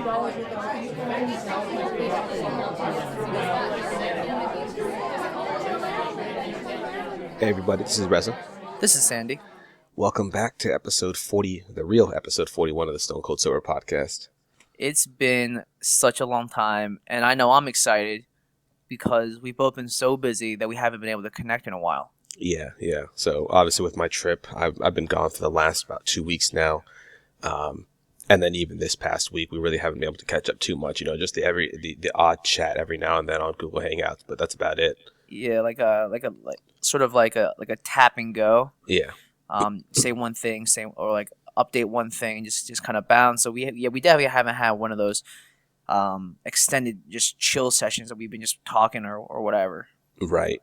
Hey everybody, this is Reza. This is Sandy. Welcome back to episode 40, the real episode 41 of the Stone Cold Sober podcast. It's been such a long time, and I know I'm excited because we've both been so busy that we haven't been able to connect in a while. Yeah. So obviously with my trip, I've been gone for the last about 2 weeks now. And then even this past week, we really haven't been able to catch up too much. You know, just the odd chat every now and then on Google Hangouts, but that's about it. Yeah, like a tap and go. Yeah. Say one thing, or update one thing, and just kind of bounce. So we definitely haven't had one of those extended just chill sessions that we've been just talking or whatever. Right.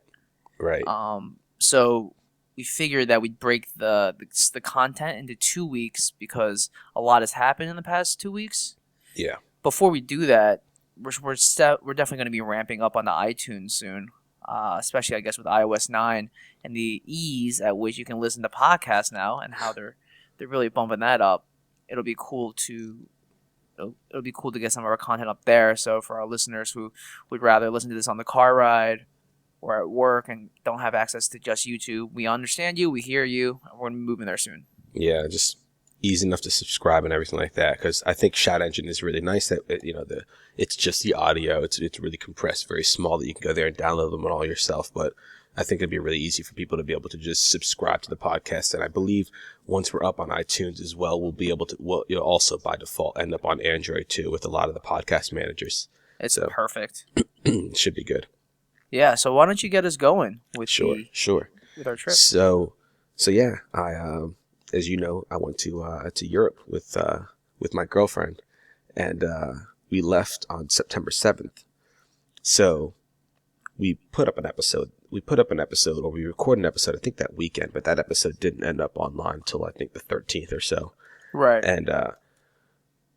So we figured that we'd break the content into 2 weeks because a lot has happened in the past 2 weeks. Yeah. Before we do that, we're definitely going to be ramping up on the iTunes soon, especially I guess with iOS 9 and the ease at which you can listen to podcasts now and how they're really bumping that up. It'll be cool to get some of our content up there. So for our listeners who would rather listen to this on the car ride or at work and don't have access to just YouTube, we understand you, we hear you, and we're going to be moving there soon. Yeah, just easy enough to subscribe and everything like that. Because I think Shout Engine is really nice that it's just the audio. It's really compressed, very small, that you can go there and download them all yourself. But I think it'd be really easy for people to be able to just subscribe to the podcast. And I believe once we're up on iTunes as well, you'll also by default end up on Android too with a lot of the podcast managers. It's perfect. It should be good. Yeah, so why don't you get us going with Sure. with our trip? So yeah, I as you know, I went to Europe with my girlfriend, and we left on September 7th. So we put up an episode, or we recorded an episode, I think that weekend, but that episode didn't end up online until I think the 13th or so. Right. And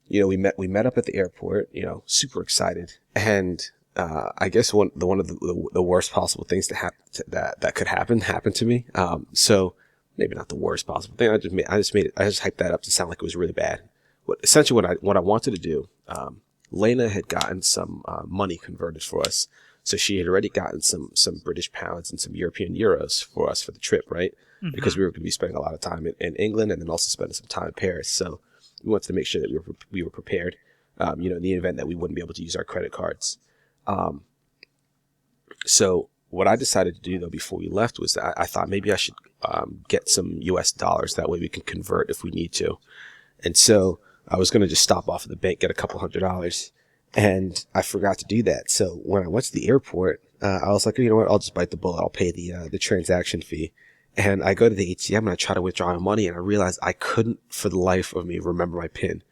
we met up at the airport, super excited, and I guess one of the worst possible things that could happen happened to me. So maybe not the worst possible thing. I just hyped that up to sound like it was really bad. Essentially what I wanted to do, Lena had gotten some money converted for us. So she had already gotten some British pounds and some European euros for us for the trip, right? Mm-hmm. Because we were going to be spending a lot of time in England and then also spending some time in Paris. So we wanted to make sure that we were prepared, in the event that we wouldn't be able to use our credit cards. So what I decided to do though before we left was that I thought maybe I should get some US dollars. That way we can convert if we need to. And so I was going to just stop off at the bank, get a couple $100, and I forgot to do that. So when I went to the airport, I was like, you know what, I'll just bite the bullet. I'll pay the transaction fee. And I go to the ATM and I try to withdraw my money, and I realized I couldn't for the life of me remember my PIN.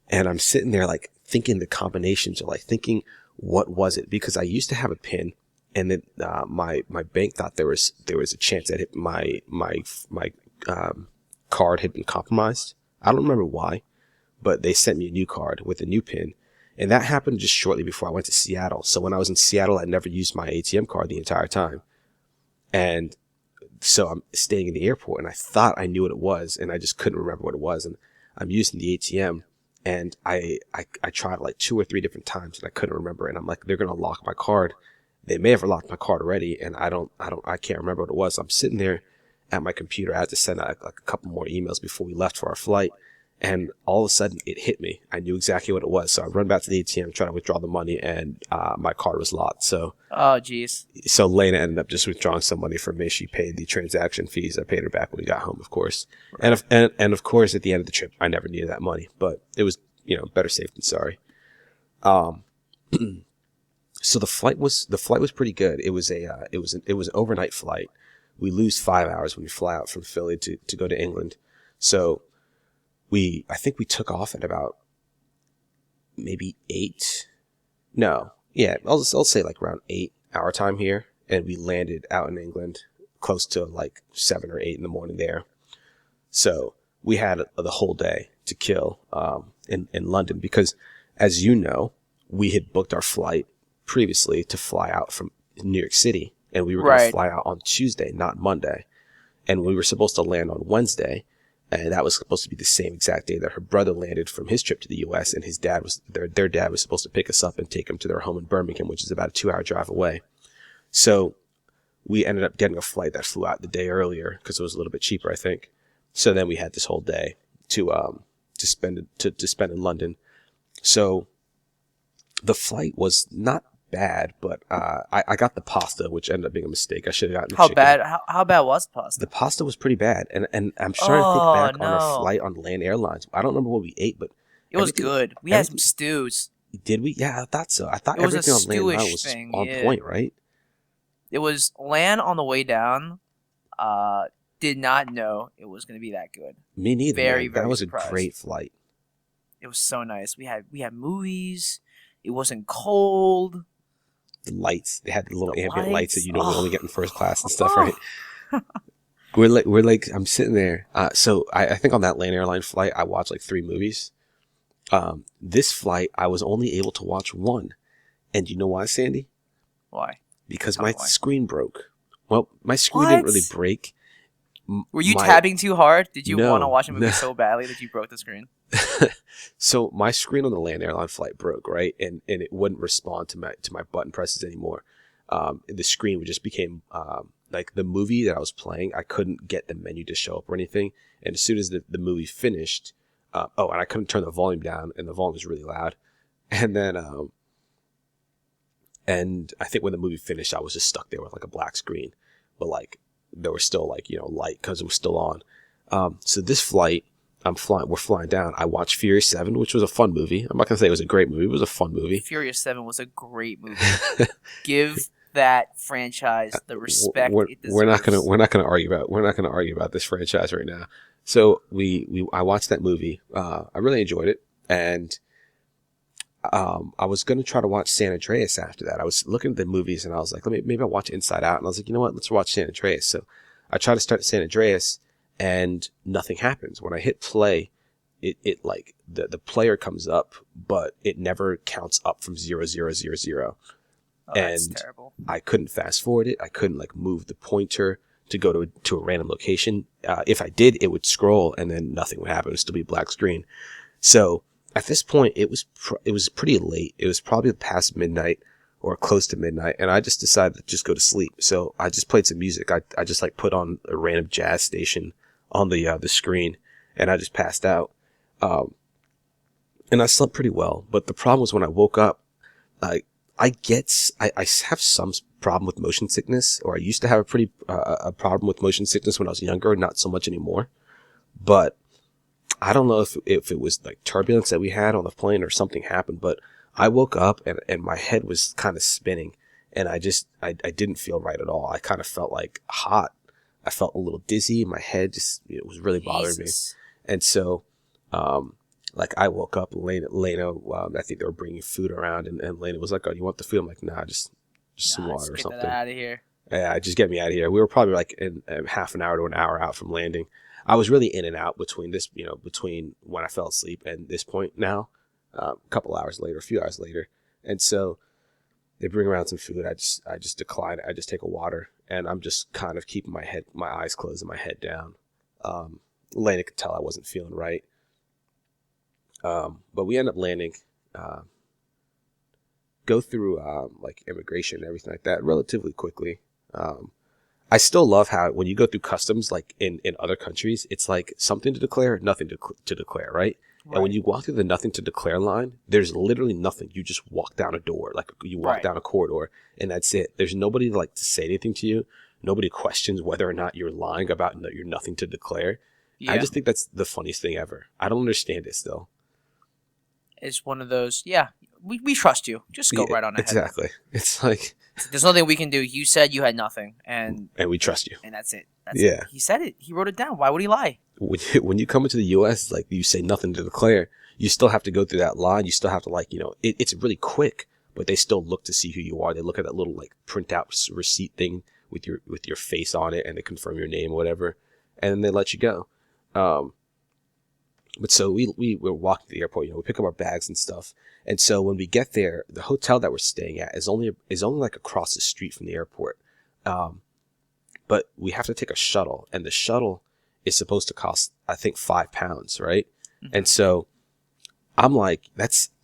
And I'm sitting there like thinking the combinations, or like thinking, what was it? Because I used to have a PIN, and then my bank thought there was a chance that my card had been compromised. I don't remember why, but they sent me a new card with a new PIN, and that happened just shortly before I went to Seattle. So when I was in Seattle, I never used my ATM card the entire time, and so I'm staying in the airport, and I thought I knew what it was, and I just couldn't remember what it was, and I'm using the ATM. And I tried like 2 or 3 different times and I couldn't remember. And I'm like, they're going to lock my card. They may have locked my card already. And I can't remember what it was. I'm sitting there at my computer. I had to send out like a couple more emails before we left for our flight. And all of a sudden it hit me. I knew exactly what it was. So I run back to the ATM, try to withdraw the money, and my card was locked. So, oh, geez. So Lena ended up just withdrawing some money from me. She paid the transaction fees. I paid her back when we got home, of course. Right. And of course, at the end of the trip, I never needed that money, but it was, better safe than sorry. So the flight was pretty good. It was an overnight flight. We lose 5 hours when we fly out from Philly to go to England. So I think we took off at about maybe 8. No, yeah, I'll say like around 8 our time here, and we landed out in England close to like 7 or 8 in the morning there. So we had the whole day to kill in London because, as you know, we had booked our flight previously to fly out from New York City, and we were going to fly out on Tuesday, not Monday. And we were supposed to land on Wednesday, And that was supposed to be the same exact day that her brother landed from his trip to the U.S. and his dad was their dad was supposed to pick us up and take them to their home in Birmingham, which is about a 2-hour drive away. So we ended up getting a flight that flew out the day earlier because it was a little bit cheaper, I think. So then we had this whole day to spend in London. So the flight was not bad, but I got the pasta, which ended up being a mistake. I should have gotten the chicken. How bad was the pasta? The pasta was pretty bad, and I'm trying to think back on our flight on Land Airlines. I don't remember what we ate, but it was good. We had some stews. Did we? Yeah, I thought so. I thought everything on Land Airlines was on point, right? It was Land on the way down. Did not know it was going to be that good. Me neither. Very that was surprised. A great flight. It was so nice. We had movies. It wasn't cold. The lights. They had the little ambient lights that you normally only get in first class and stuff, right? We're like, I'm sitting there. So I think on that Land Airline flight, I watched like 3 movies. This flight, I was only able to watch 1. And you know why, Sandy? Why? Because my screen broke. Well, my screen didn't really break. Were you tabbing too hard? Did you want to watch a movie so badly that you broke the screen? So my screen on the Land Airline flight broke, right? And it wouldn't respond to my button presses anymore. The screen just became like the movie that I was playing. I couldn't get the menu to show up or anything. And as soon as the movie finished, and I couldn't turn the volume down, and the volume was really loud. And then, and I think when the movie finished, I was just stuck there with like a black screen, but like there was still like light because it was still on. So this flight. We're flying down. I watched Furious 7, which was a fun movie. I'm not going to say it was a great movie. It was a fun movie. Furious 7 was a great movie. Give that franchise the respect it deserves. We're not going to argue about this franchise right now. So I watched that movie. I really enjoyed it, and I was going to try to watch San Andreas after that. I was looking at the movies and I was like, maybe I'll watch Inside Out. And I was like, you know what? Let's watch San Andreas. So I tried to start San Andreas. And nothing happens. When I hit play, it like the player comes up, but it never counts up from 0, 0, 0, 0. That's terrible. I couldn't fast forward it. I couldn't like move the pointer to go to a random location. If I did, it would scroll and then nothing would happen. It would still be a black screen. So at this point, it was pretty late. It was probably past midnight or close to midnight, and I just decided to just go to sleep. So I just played some music. I just like put on a random jazz station on the screen, and I just passed out. And I slept pretty well, but the problem was when I woke up, I have some problem with motion sickness, or I used to have a problem with motion sickness when I was younger, not so much anymore. But I don't know if it was like turbulence that we had on the plane or something happened, but I woke up and my head was kind of spinning, and I didn't feel right at all. I kind of felt like hot. I felt a little dizzy. My head it was really bothering me. And so, like I woke up, Lena, I think they were bringing food around, and Lena was like, "Oh, you want the food?" I'm like, "Nah, just some water or something." Get out of here. Yeah, just get me out of here. We were probably like in half an hour to an hour out from landing. I was really in and out between between when I fell asleep and this point now, a couple hours later, a few hours later. And so they bring around some food. I just decline it. I just take a water, and I'm just kind of keeping my eyes closed and my head down. Lena could tell I wasn't feeling right. But we end up landing, go through like immigration and everything like that relatively quickly. I still love how when you go through customs, like in other countries, it's like something to declare, nothing to declare, right? And when you walk through the nothing to declare line, there's literally nothing. You just walk down a door, like you walk down a corridor, and that's it. There's nobody like to say anything to you. Nobody questions whether or not you're lying about your nothing to declare. Yeah. I just think that's the funniest thing ever. I don't understand it still. It's one of those, we trust you. Just go right on ahead. Exactly. It's like... There's nothing we can do. You said you had nothing, and we trust you. And that's it. That's it. He said it. He wrote it down. Why would he lie? When you come into the U.S., like you say nothing to declare, you still have to go through that line. You still have to it's really quick, but they still look to see who you are. They look at that little like printout receipt thing with your face on it, and they confirm your name or whatever, and then they let you go. But so we're walking to the airport, we pick up our bags and stuff. And so when we get there, the hotel that we're staying at is only like across the street from the airport. But we have to take a shuttle, and the shuttle is supposed to cost, I think, £5, right? Mm-hmm. And so I'm like,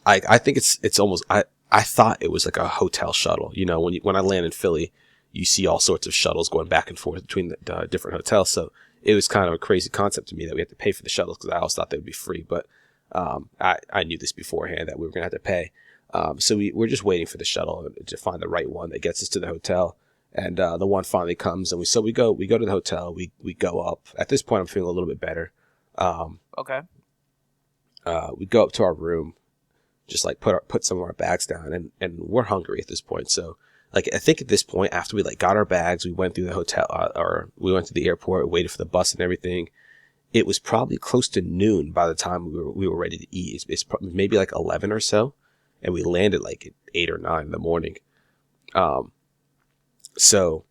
I think it's almost, I thought it was like a hotel shuttle. You know, when I land in Philly, you see all sorts of shuttles going back and forth between the different hotels. So it was kind of a crazy concept to me that we had to pay for the shuttles, because I always thought they would be free. But I knew this beforehand that we were going to have to pay. So we're just waiting for the shuttle to find the right one that gets us to the hotel. And the one finally comes, and we go to the hotel. We go up. At this point, I'm feeling a little bit better. Okay. We go up to our room, just like put some of our bags down, and we're hungry at this point. So like, I think at this point, after we like got our bags, we went through the hotel, or we went to the airport, waited for the bus and everything. It was probably close to noon by the time we were ready to eat. It's maybe like 11 or so, and we landed like at 8 or 9 in the morning. So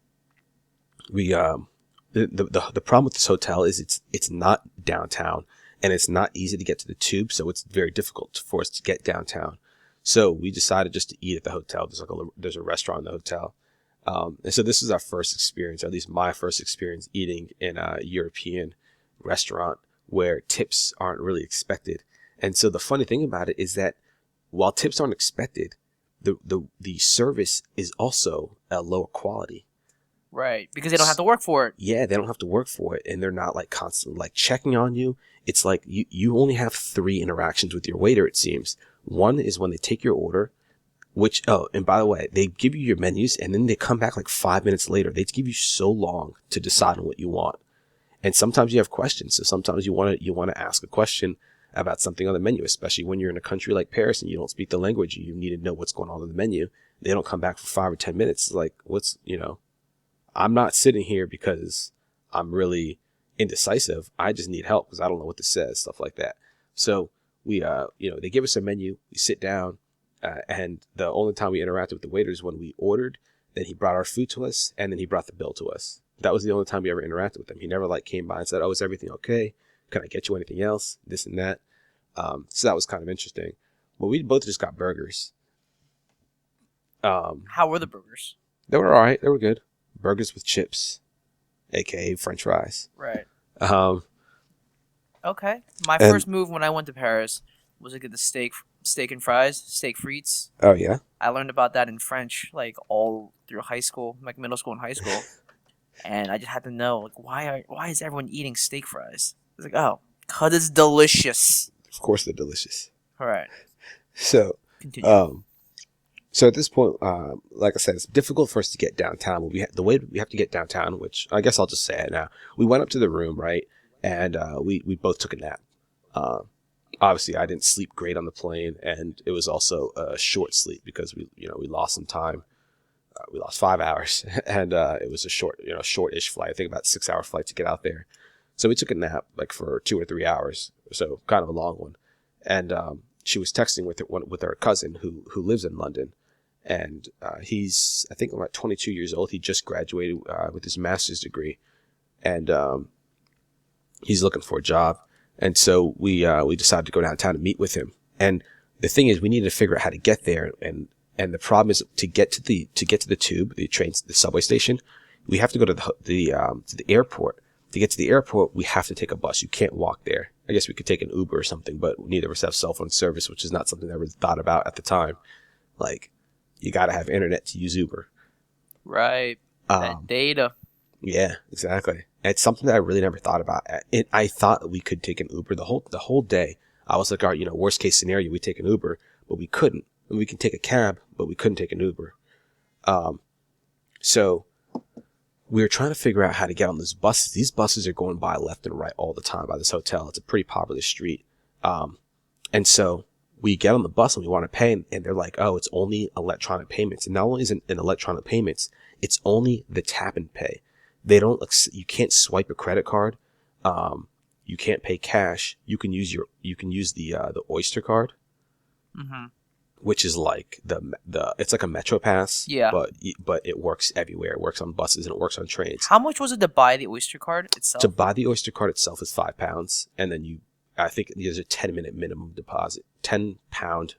we the problem with this hotel is it's not downtown, and it's not easy to get to the tube, so it's very difficult for us to get downtown. So we decided just to eat at the hotel. There's a restaurant in the hotel. And so this is our first experience, or at least my first experience, eating in a European restaurant where tips aren't really expected. And so the funny thing about it is that while tips aren't expected, the service is also a lower quality. Right, because they don't have to work for it. Yeah, they don't have to work for it, and they're not like constantly like checking on you. It's like you only have 3 interactions with your waiter, it seems. One is when they take your order, which, and by the way, they give you your menus, and then they come back like 5 minutes later. They give you so long to decide on what you want. And sometimes you have questions. So sometimes you want to ask a question about something on the menu, especially when you're in a country like Paris and you don't speak the language. You need to know what's going on the menu. They don't come back for 5 or 10 minutes. It's like, I'm not sitting here because I'm really indecisive. I just need help because I don't know what this says, stuff like that. So we, they give us a menu. We sit down, and the only time we interacted with the waiter is when we ordered. Then he brought our food to us, and then he brought the bill to us. That was the only time we ever interacted with him. He never like came by and said, "Oh, is everything okay? Can I get you anything else?" This and that. So that was kind of interesting. But we both just got burgers. How were the burgers? They were all right. They were good. Burgers with chips, aka French fries. Right. Um, Okay. My first move when I went to Paris was to get the steak and fries, steak frites. Oh yeah. I learned about that in French, like all through high school, like middle school and high school, and I just had to know, like, why is everyone eating steak fries? It's like, oh, 'cause it's delicious. Of course they're delicious. All right. So, Continue. so at this point, like I said, it's difficult for us to get downtown. The way we have to get downtown, which I guess I'll just say it now. We went up to the room, right, and we both took a nap. Obviously, I didn't sleep great on the plane, and it was also a short sleep because we lost some time. We lost 5 hours, and it was a short-ish flight. I think about 6-hour flight to get out there. So we took a nap like for 2 or 3 hours, so kind of a long one. And she was texting with her cousin who lives in London, and he's, I think, about 22 years old. He just graduated with his master's degree, and he's looking for a job. And so we decided to go downtown to meet with him. And the thing is, we needed to figure out how to get there. And the problem is to get to the tube, the trains, the subway station, we have to go to the airport. To get to the airport, we have to take a bus. You can't walk there. I guess we could take an Uber or something, but neither of us have cell phone service, which is not something I ever thought about at the time. Like, you got to have internet to use Uber. Right. That data. Yeah, exactly. It's something that I really never thought about. I thought we could take an Uber the whole day. I was like, all right, worst case scenario, we take an Uber, but we couldn't. And we can take a cab, but we couldn't take an Uber. So we were trying to figure out how to get on these buses. These buses are going by left and right all the time by this hotel. It's a pretty popular street. And so we get on the bus and we want to pay, and they're like, oh, it's only electronic payments. And not only is it an electronic payments, it's only the tap and pay. You can't swipe a credit card. You can't pay cash. You can use the Oyster card, which is like it's like a Metro Pass. Yeah. But it works everywhere. It works on buses and it works on trains. How much was it to buy the Oyster card itself? To buy the Oyster card itself is £5, and then I think there's a 10-minute minimum deposit, £10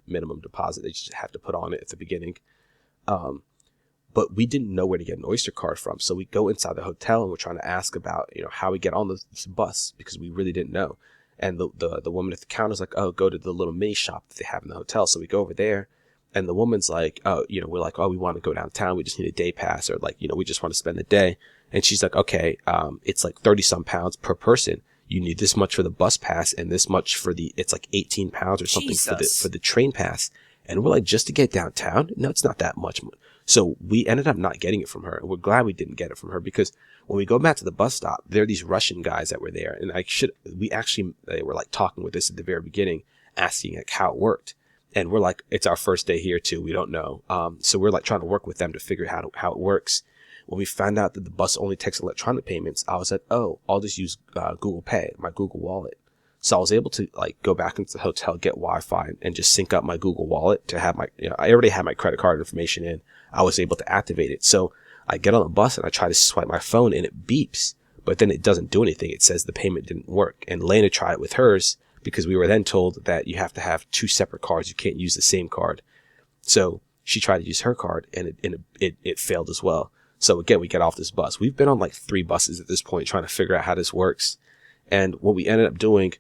minimum deposit that you just have to put on it at the beginning. but we didn't know where to get an Oyster card from. So we go inside the hotel and we're trying to ask about, how we get on this bus because we really didn't know. And the woman at the counter is like, oh, go to the little mini shop that they have in the hotel. So we go over there and the woman's like, oh, we're like, oh, we want to go downtown. We just need a day pass, or like, we just want to spend the day. And she's like, okay, it's like 30 some pounds per person. You need this much for the bus pass and this much for it's like 18 pounds or something Jesus. for the train pass. And we're like, just to get downtown? No, it's not that much. So we ended up not getting it from her. And we're glad we didn't get it from her, because when we go back to the bus stop, there are these Russian guys that were there. And they were like talking with us at the very beginning, asking like how it worked. And we're like, it's our first day here too. We don't know. So we're like trying to work with them to figure out how it works. When we found out that the bus only takes electronic payments, I was like, oh, I'll just use Google Pay, my Google Wallet. So I was able to like go back into the hotel, get Wi-Fi, and just sync up my Google Wallet to have I already had my credit card information in. I was able to activate it. So I get on the bus and I try to swipe my phone and it beeps, but then it doesn't do anything. It says the payment didn't work. And Lena tried it with hers because we were then told that you have to have two separate cards. You can't use the same card. So she tried to use her card and it failed as well. So again, we get off this bus. We've been on like 3 buses at this point trying to figure out how this works. And what we ended up doing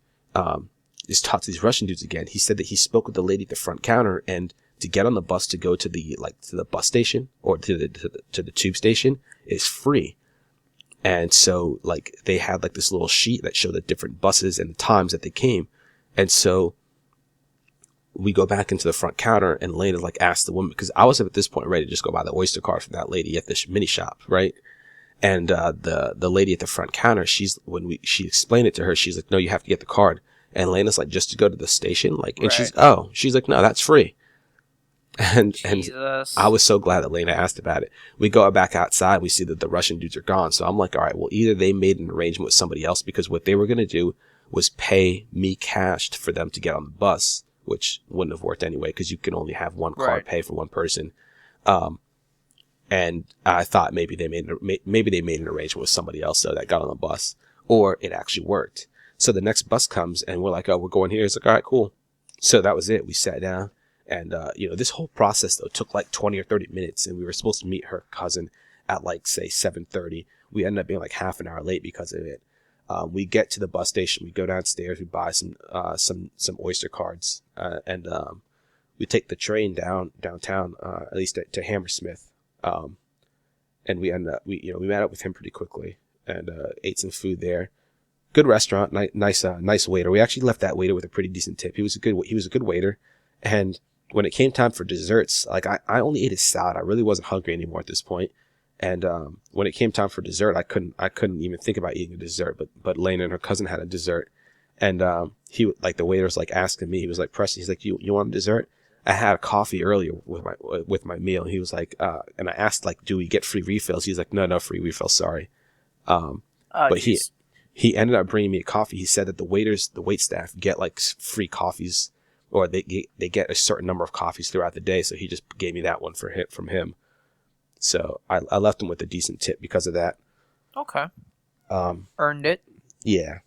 is talk to these Russian dudes again. He said that he spoke with the lady at the front counter, and to get on the bus to go to the bus station or to the tube station is free. And so like they had like this little sheet that showed the different buses and the times that they came. And so we go back into the front counter and Lena like asked the woman, because I was at this point ready to just go buy the Oyster card from that lady at the mini shop, right? And the lady at the front counter, she explained it to her, she's like, no, you have to get the card. And Lena's like, just to go to the station, like, and Right. she's like, no, that's free. And Jesus. I was so glad that Lena asked about it. We go back outside, we see that the Russian dudes are gone. So I'm like, all right, well, either they made an arrangement with somebody else, because what they were going to do was pay me cash for them to get on the bus, which wouldn't have worked anyway, because you can only have one card pay for one person. And I thought maybe they made an arrangement with somebody else so that got on the bus, or it actually worked. So the next bus comes and we're like, oh, we're going here. It's like, all right, cool. So that was it. We sat down and, this whole process though took like 20 or 30 minutes, and we were supposed to meet her cousin at like, say 7:30. We ended up being like half an hour late because of it. We get to the bus station, we go downstairs, we buy some Oyster cards, and we take the train downtown, at least to Hammersmith. And we ended up, we met up with him pretty quickly and ate some food there. Good restaurant, nice waiter. We actually left that waiter with a pretty decent tip. He was a good waiter. And when it came time for desserts, like I only ate a salad. I really wasn't hungry anymore at this point. And when it came time for dessert, I couldn't even think about eating a dessert. But Lena and her cousin had a dessert, and he like the waiter was like asking me. He was like, Preston, he's like, you want a dessert? I had a coffee earlier with my meal. He was like, and I asked like, do we get free refills? He's like, no free refills, sorry. Oh, But jeez. he ended up bringing me a coffee. He said that the wait staff get like free coffees, or they get a certain number of coffees throughout the day. So he just gave me that one from him. So I left him with a decent tip because of that. Okay. Um, Earned it. yeah.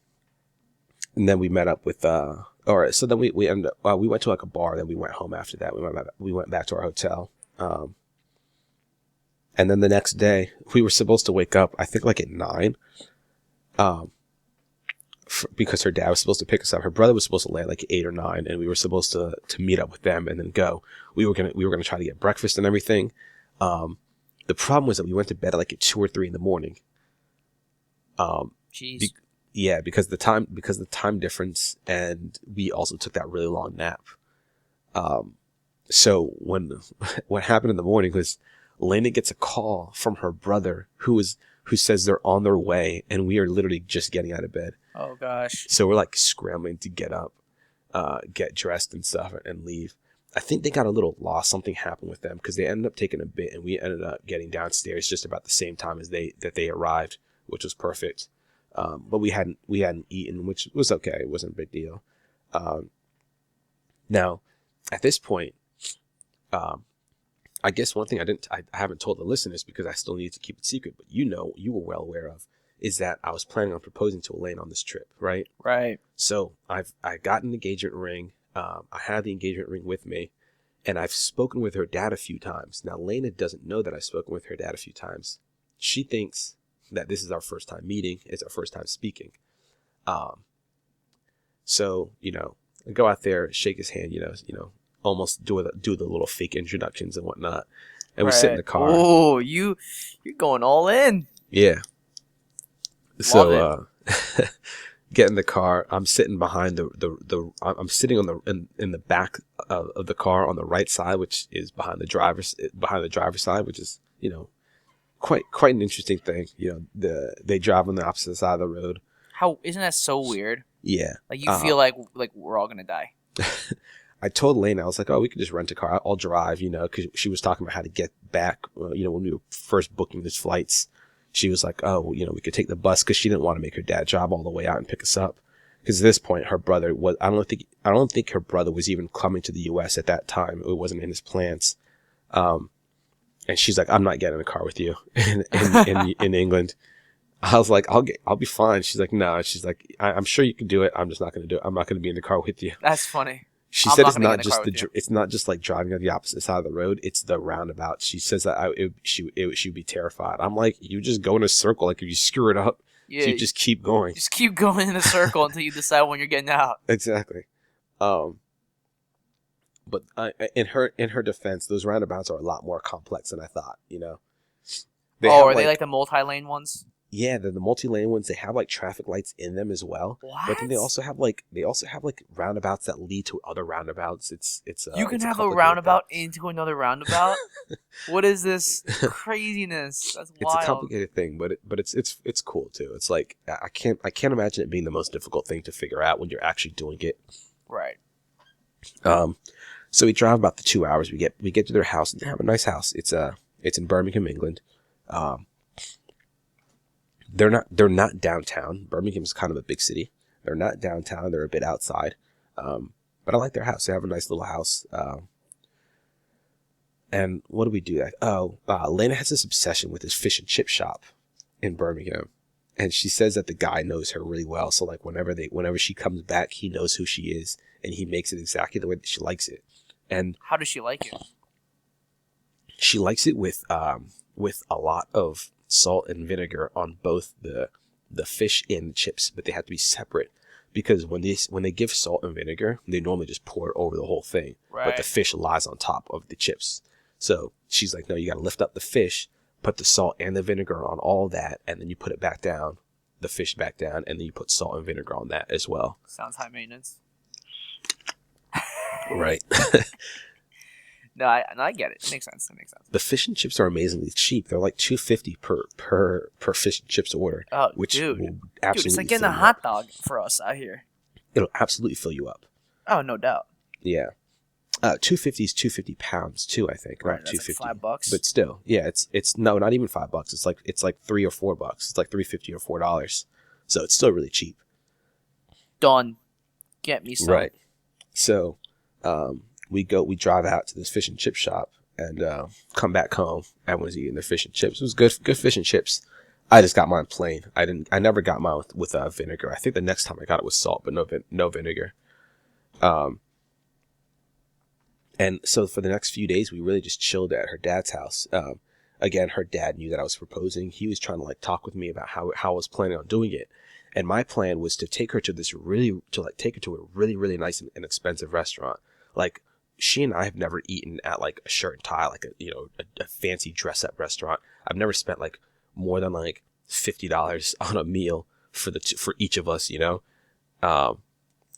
And then we met up with all right. So then we ended up, we went to like a bar. Then we went home after that. We went back to our hotel. And then the next day we were supposed to wake up, I think like at 9. Because her dad was supposed to pick us up. Her brother was supposed to land like at 8 or 9, and we were supposed to meet up with them and then go. We were gonna try to get breakfast and everything. The problem was that we went to bed at like at 2 or 3 in the morning. Jeez. Because the time difference, and we also took that really long nap. So what happened in the morning was Lena gets a call from her brother who says they're on their way, and we are literally just getting out of bed. Oh gosh. So we're like scrambling to get up, get dressed and stuff, and leave. I think they got a little lost. Something happened with them because they ended up taking a bit, and we ended up getting downstairs just about the same time as they arrived, which was perfect. But we hadn't eaten, which was okay. It wasn't a big deal. Now, at this point, I guess one thing I haven't told the listeners, because I still need to keep it secret, but you were well aware of, is that I was planning on proposing to Elaine on this trip, right? Right. So I got an engagement ring. I had the engagement ring with me, And I've spoken with her dad a few times. Now, Lena doesn't know that I've spoken with her dad a few times. She thinks that this is our first time meeting. It's our first time speaking. So, I go out there, shake his hand, almost do the little fake introductions and whatnot. And we sit in the car. Oh, you're going all in. Yeah. Love So, get in the car. I'm sitting behind I'm sitting in the back of the car on the right side, which is behind the driver's side, which is, quite an interesting thing. They drive on the opposite side of the road. How isn't that so weird? Yeah. Like you feel like we're all gonna die. I told Lena, I was like, oh, we could just rent a car. I'll drive, because she was talking about how to get back, when we were first booking these flights. She was like, oh, we could take the bus, because she didn't want to make her dad drive all the way out and pick us up. Because at this point, her brother was, I don't think her brother was even coming to the U.S. at that time. It wasn't in his plans. And she's like, I'm not getting in a car with you in England. I was like, I'll be fine. She's like, no. She's like, I'm sure you can do it. I'm just not going to do it. I'm not going to be in the car with you. That's funny. She said it's not just like driving on the opposite side of the road. It's the roundabout. She says that she would be terrified. I'm like, you just go in a circle. Like if you screw it up, you just keep going. Just keep going in a circle until you decide when you're getting out. Exactly. But in her defense, those roundabouts are a lot more complex than I thought. Are they like the multi-lane ones? Yeah, the multi-lane ones. They have like traffic lights in them as well. What? But then they also have like roundabouts that lead to other roundabouts. You can have a roundabout into another roundabout. What is this craziness? That's wild. It's a complicated thing, but it's cool too. It's like I can't imagine it being the most difficult thing to figure out when you're actually doing it. Right. So we drive about the 2 hours. We get to their house. They have a nice house. It's in Birmingham, England. They're not downtown. Birmingham's kind of a big city. They're not downtown. They're a bit outside. But I like their house. They have a nice little house. And what do we do? Lena has this obsession with this fish and chip shop in Birmingham. And she says that the guy knows her really well. So like whenever she comes back, he knows who she is and he makes it exactly the way that she likes it. And how does she like it? She likes it with a lot of salt and vinegar on both the fish and the chips, but they have to be separate because when they give salt and vinegar, they normally just pour it over the whole thing. Right. But the fish lies on top of the chips. So she's like, no, you got to lift up the fish, put the salt and the vinegar on all that, and then you put it back down, the fish back down, and then you put salt and vinegar on that as well. Sounds high maintenance. Right. No, I get it. It makes sense. The fish and chips are amazingly cheap. They're like $2.50 per fish and chips order. Oh, which dude. Will absolutely it's like getting a hot dog for us out here. It'll absolutely fill you up. Oh, no doubt. Yeah. $2.50 is 250 pounds too, I think. Right, not $2.50. Like $5. But still, yeah, it's no, not even $5. It's like $3 or $4. It's like $3.50 or $4. So it's still really cheap. Done. Get me some. Right. So, we drive out to this fish and chip shop and come back home. Everyone's eating their fish and chips. It was good fish and chips. I just got mine plain. I never got mine with vinegar. I think the next time I got it with salt, but no vinegar. And so for the next few days, we really just chilled at her dad's house. Again, her dad knew that I was proposing. He was trying to like talk with me about how I was planning on doing it. And my plan was to take her to a really, really nice and expensive restaurant. Like, she and I have never eaten at like a shirt and tie, like a fancy dress up restaurant. I've never spent like more than like $50 on a meal for each of us,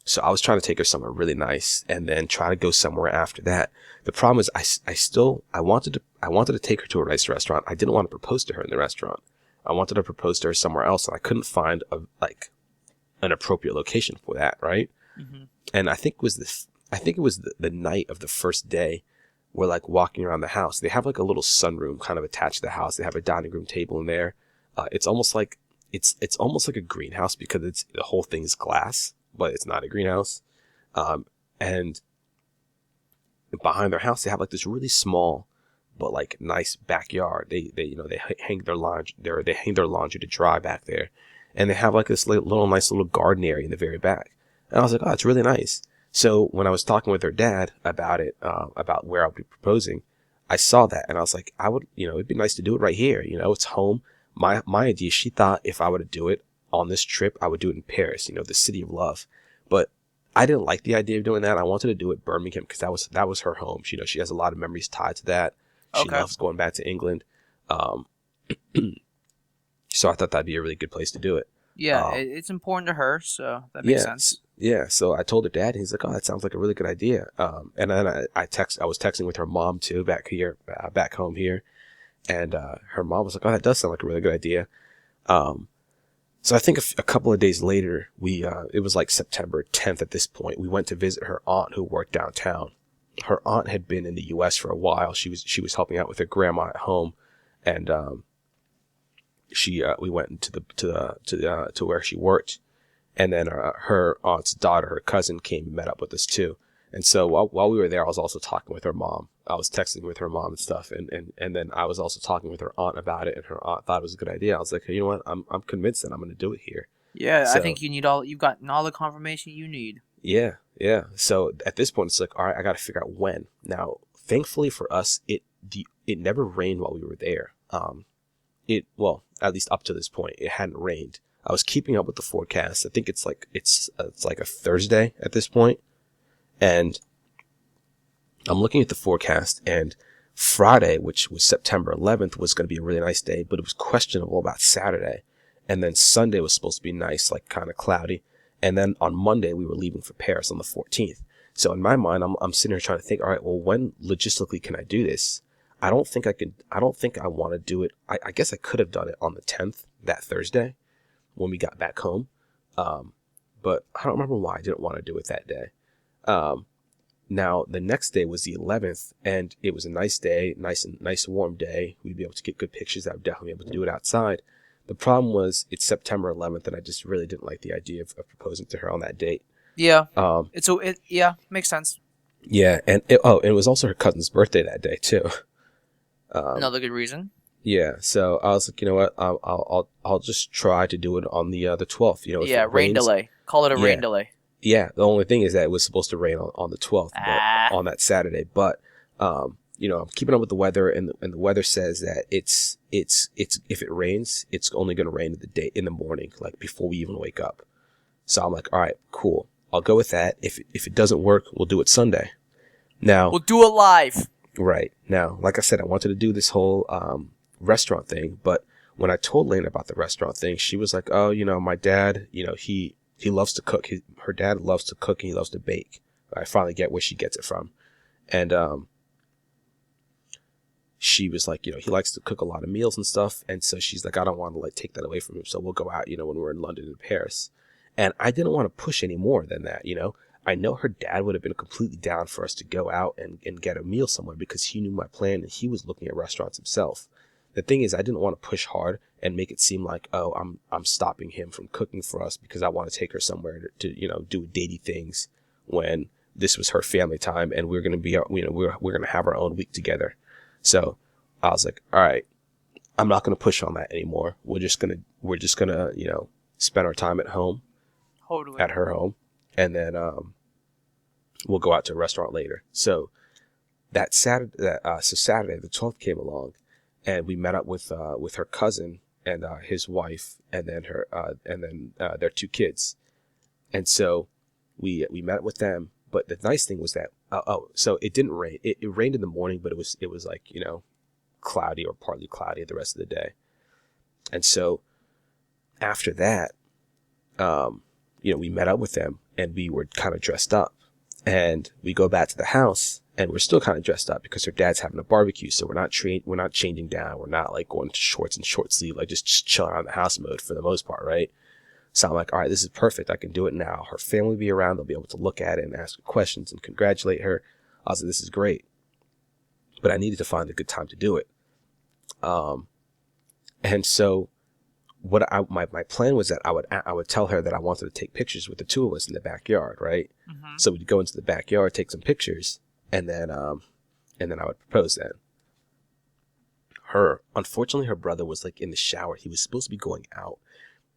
So I was trying to take her somewhere really nice and then try to go somewhere after that. The problem is I wanted to take her to a nice restaurant. I didn't want to propose to her in the restaurant. I wanted to propose to her somewhere else, and I couldn't find an appropriate location for that, right? Mm-hmm. And I think it was the night of the first day. We're like walking around the house. They have like a little sunroom kind of attached to the house. They have a dining room table in there. It's almost like a greenhouse because the whole thing is glass, but it's not a greenhouse. And behind their house, they have like this really small but like nice backyard. They hang their laundry to dry back there, and they have like this nice little garden area in the very back. And I was like, oh, it's really nice. So when I was talking with her dad about it, about where I would be proposing, I saw that and I was like, I would, it'd be nice to do it right here. It's home. My idea, she thought if I were to do it on this trip, I would do it in Paris, the city of love. But I didn't like the idea of doing that. I wanted to do it Birmingham because that was her home. She has a lot of memories tied to that. She Okay. loves going back to England. Um, so I thought that'd be a really good place to do it. Yeah, Um, it's important to her, so that makes yeah, sense. yeah. So I told her dad, and he's like, "Oh, that sounds like a really good idea." And then I was texting with her mom too, back home here, and her mom was like, "Oh, that does sound like a really good idea." Um, so I think a couple of days later, it was like September 10th at this point. We went to visit her aunt who worked downtown. Her aunt had been in the U.S. for a while. She was helping out with her grandma at home, and we went into to where she worked. And then her aunt's daughter, her cousin, came and met up with us too. And so while we were there, I was also talking with her mom. I was texting with her mom and stuff. And then I was also talking with her aunt about it. And her aunt thought it was a good idea. I was like, hey, you know what? I'm convinced that I'm going to do it here. Yeah, I So think you've gotten all the confirmation you need. yeah, yeah. So at this point, it's like, all right, I got to figure out when. Now, thankfully for us, it never rained while we were there. Well, at least up to this point, it hadn't rained. I was keeping up with the forecast. I think it's like a Thursday at this point, and I'm looking at the forecast. And Friday, which was September 11th, was going to be a really nice day, but it was questionable about Saturday. And then Sunday was supposed to be nice, like kind of cloudy. And then on Monday, we were leaving for Paris on the 14th. So in my mind, I'm sitting here trying to think, all right, well, when logistically can I do this? I don't think I can. I don't think I want to do it. I guess I could have done it on the 10th, that Thursday, when we got back home. But I don't remember why I didn't want to do it that day. Um, Now the next day was the 11th, and it was a nice day, nice warm day. We'd be able to get good pictures. I would definitely be able to do it outside. The problem was it's September 11th, and I just really didn't like the idea of proposing to her on that date. Yeah, Um, yeah, makes sense. yeah, and it was also her cousin's birthday that day too. Another good reason. Yeah, so I was like, you know what, I'll just try to do it on the 12th. If Yeah, it rain rains, delay. Call it a rain yeah, delay. yeah. The only thing is that it was supposed to rain on the 12th, but Ah, on that Saturday. But I'm keeping up with the weather, and the weather says that it's if it rains, it's only going to rain in the morning, like before we even wake up. So I'm like, all right, cool. I'll go with that. If it doesn't work, we'll do it Sunday. Now, we'll do it live. right now, like I said, I wanted to do this whole restaurant thing, but when I told Lane about the restaurant thing, she was like, "Oh, my dad, he loves to cook. Her dad loves to cook and he loves to bake." I finally get where she gets it from, and she was like, he likes to cook a lot of meals and stuff, and so she's like, I don't want to like take that away from him, so we'll go out, when we're in London and Paris, and I didn't want to push any more than that. I know her dad would have been completely down for us to go out and get a meal somewhere because he knew my plan and he was looking at restaurants himself. The thing is, I didn't want to push hard and make it seem like, oh, I'm stopping him from cooking for us because I want to take her somewhere to do datey things when this was her family time and we're gonna be we're gonna have our own week together. So I was like, all right, I'm not gonna push on that anymore. We're just gonna spend our time at home, Totally. at her home, and then we'll go out to a restaurant later. So Saturday the 12th came along, and we met up with her cousin and his wife, and then their two kids, and so we met with them. But the nice thing was that so it didn't rain. It rained in the morning, but it was like cloudy or partly cloudy the rest of the day. And so after that, we met up with them and we were kind of dressed up, and we go back to the house and we're still kind of dressed up because her dad's having a barbecue. So we're not changing down. We're not like going to shorts and short sleeve, like just chilling around the house mode for the most part. Right. So I'm like, all right, this is perfect. I can do it now. Her family will be around. They'll be able to look at it and ask her questions and congratulate her. I was like, this is great, but I needed to find a good time to do it. And so my plan was that I would tell her that I wanted to take pictures with the two of us in the backyard, right? Mm-hmm. So we'd go into the backyard, take some pictures, and then I would propose then. Unfortunately, her brother was like in the shower. He was supposed to be going out,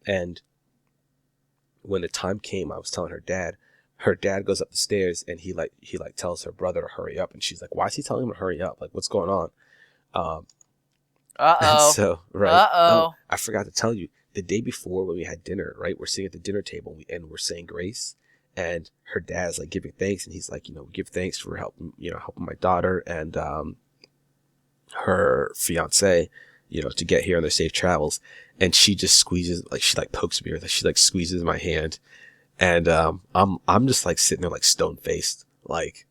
and when the time came, I was telling her dad, her dad goes up the stairs and he tells her brother to hurry up, and she's like, why is he telling him to hurry up? Like, what's going on? Um, and Uh-oh. so, right. Oh, Uh-oh. I forgot to tell you, the day before when we had dinner, right, we're sitting at the dinner table and we're saying grace, and her dad's like giving thanks, and he's like, give thanks for helping my daughter and her fiance, to get here on their safe travels. And she just squeezes, like, she like pokes me, or she like squeezes my hand. And I'm just like sitting there like stone faced, like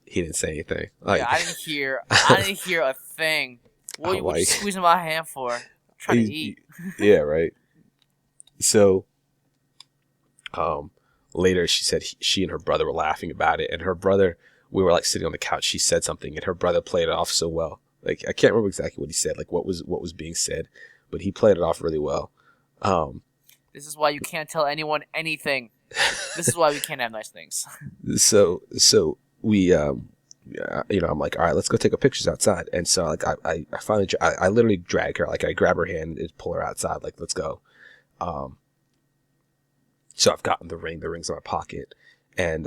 he didn't say anything. Like, Yeah, I didn't hear a thing. What you like, squeezing my hand for? I'm trying to eat. Yeah, right. So, later she said she and her brother were laughing about it, and her brother, we were like sitting on the couch. She said something, and her brother played it off so well. Like, I can't remember exactly what he said, like what was being said, but he played it off really well. This is why you can't tell anyone anything. This is why we can't have nice things. So we, I'm like, all right, let's go take a pictures outside. And so like I finally, I literally drag her, like I grab her hand and pull her outside, like, let's go. So I've gotten the ring's in my pocket, and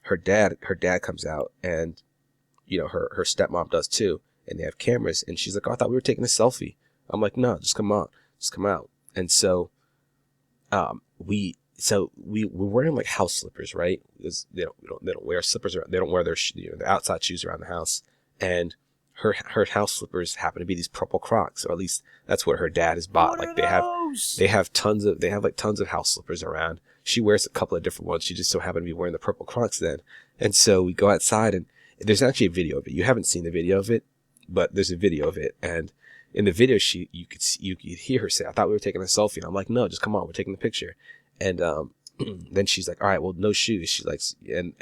her dad comes out, and her stepmom does too, and they have cameras, and she's like, oh, I thought we were taking a selfie. I'm like, no, just come out. And so we're wearing like house slippers, right? Because they don't wear slippers, they don't wear their their outside shoes around the house, and her house slippers happen to be these purple Crocs, or at least that's what her dad has bought. What Like, are those? they have tons of house slippers around. She wears a couple of different ones. She just so happened to be wearing the purple Crocs then. And so we go outside, and there's actually a video of it. You haven't seen the video of it, but there's a video of it. And in the video, you could hear her say, I thought we were taking a selfie. And I'm like, no, just come on, we're taking the picture. And then she's like, all right, well, no shoes. She's like, and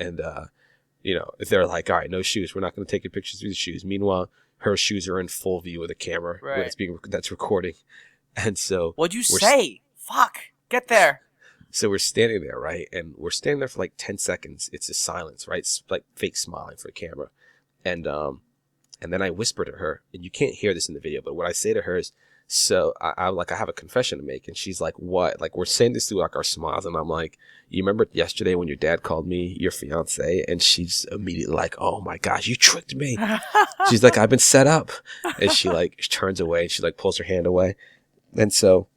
if they're like, all right, no shoes, we're not going to take a picture through the shoes. Meanwhile, her shoes are in full view of the camera, Right. that's recording. And so What'd you say? Fuck. Get there. So we're standing there, right? And we're standing there for like 10 seconds. It's just silence, right? It's like fake smiling for the camera. And then I whisper to her, and you can't hear this in the video, but what I say to her is, so I have a confession to make. And she's like, what? Like, we're saying this through like our smiles. And I'm like, you remember yesterday when your dad called me your fiance? And she's immediately like, oh my gosh, you tricked me. She's like, I've been set up. And she like turns away, and she like pulls her hand away. And so,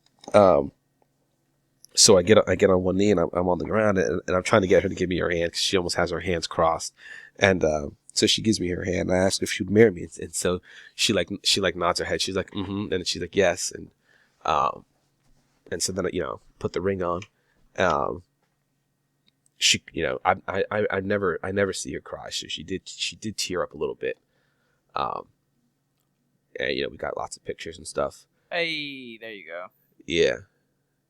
so I get on one knee, and I'm on the ground, and I'm trying to get her to give me her hand, because she almost has her hands crossed. And so she gives me her hand, and I ask if she would marry me. And so she nods her head. She's like, mm-hmm. And she's like, yes. And so then, put the ring on. She, I never see her cry. So she did tear up a little bit. And, we got lots of pictures and stuff. Hey, there you go. Yeah.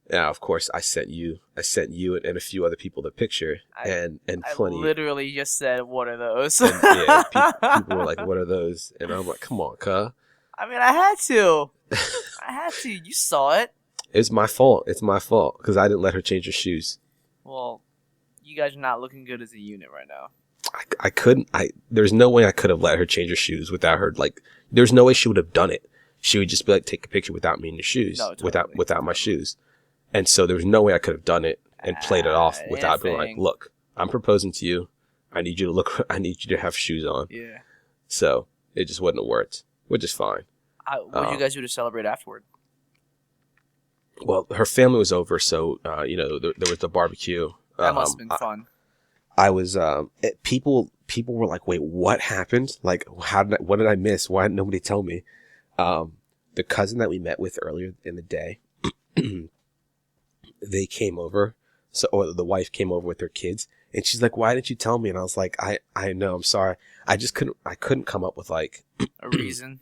Now, of course, I sent you and a few other people the picture, and plenty. I literally just said, "What are those?" And, yeah, people were like, "What are those?" And I'm like, "Come on, cuh." I mean, I had to. You saw it. It's my fault. It's my fault because I didn't let her change her shoes. Well, you guys are not looking good as a unit right now. I couldn't. There's no way I could have let her change her shoes without her. Like, there's no way she would have done it. She would just be like, take a picture without me in your shoes, No, totally. without my shoes. And so there was no way I could have done it and played it off without being like, look, I'm proposing to you. I need you to have shoes on. Yeah. So it just wouldn't have worked, which is fine. What did you guys do to celebrate afterward? Well, her family was over, so there was the barbecue. That must have been fun. I was people were like, wait, what happened? Like, what did I miss? Why didn't nobody tell me? The cousin that we met with earlier in the day, they came over, or the wife came over with her kids, and she's like, why didn't you tell me? And I was like, I know, I'm sorry. I couldn't come up with like a reason.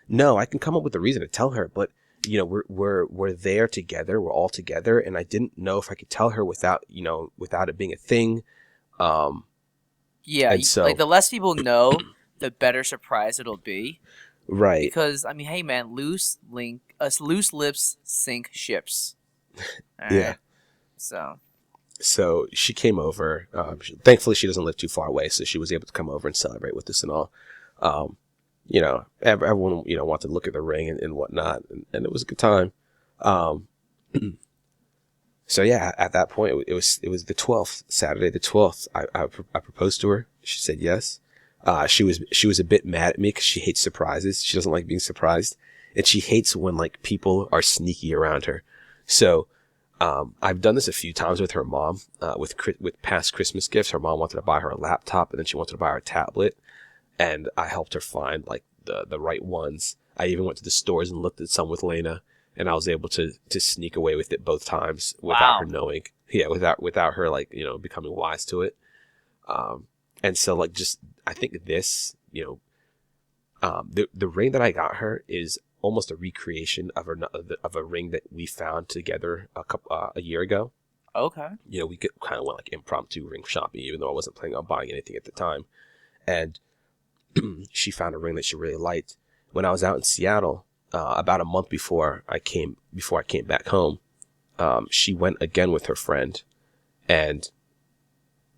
No, I can come up with a reason to tell her, but we're there together, we're all together, and I didn't know if I could tell her without it being a thing. Yeah, so, like the less people know, the better surprise it'll be. Right. Because I mean, hey man, loose lips sink ships. Yeah. Right? So she came over. Thankfully, she doesn't live too far away, so she was able to come over and celebrate with us and all. Everyone wanted to look at the ring and whatnot, and it was a good time. So yeah, at that point, it was the 12th, Saturday the 12th. I proposed to her. She said yes. She was a bit mad at me because she hates surprises. She doesn't like being surprised, and she hates when like people are sneaky around her. So I've done this a few times with her mom. With past Christmas gifts, her mom wanted to buy her a laptop, and then she wanted to buy her a tablet, and I helped her find like the right ones. I even went to the stores and looked at some with Lena, and I was able to sneak away with it both times without her Wow. knowing. Yeah, without her like becoming wise to it. And so like just I think this the ring that I got her is almost a recreation of a ring that we found together a year ago. Okay. We kind of went like impromptu ring shopping, even though I wasn't planning on buying anything at the time. And she found a ring that she really liked. When I was out in Seattle, about a month before I came back home, she went again with her friend, and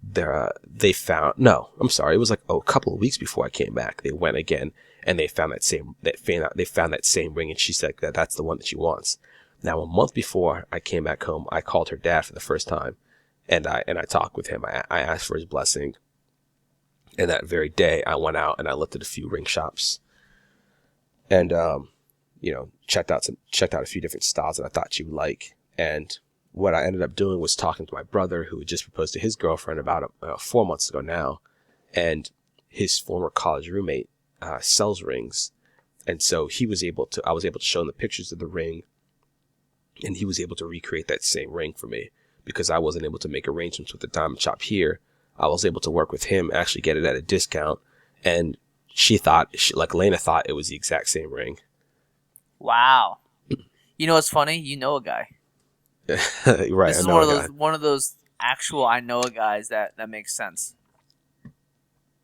they found, no, I'm sorry, it was like a couple of weeks before I came back. They went again, and they found that same ring, and she said that that's the one that she wants. Now, a month before I came back home, I called her dad for the first time, and I talked with him. I asked for his blessing, and that very day I went out and I looked at a few ring shops, and checked out a few different styles that I thought she would like. And what I ended up doing was talking to my brother, who had just proposed to his girlfriend about 4 months ago now, and his former college roommate sells rings, and so I was able to show him the pictures of the ring, and he was able to recreate that same ring for me because I wasn't able to make arrangements with the diamond shop here. I was able to work with him, actually get it at a discount, and like Lena thought it was the exact same ring. Wow. You know what's funny? You know a guy. Right, This I is know a guy. one of those actual I know a guys that makes sense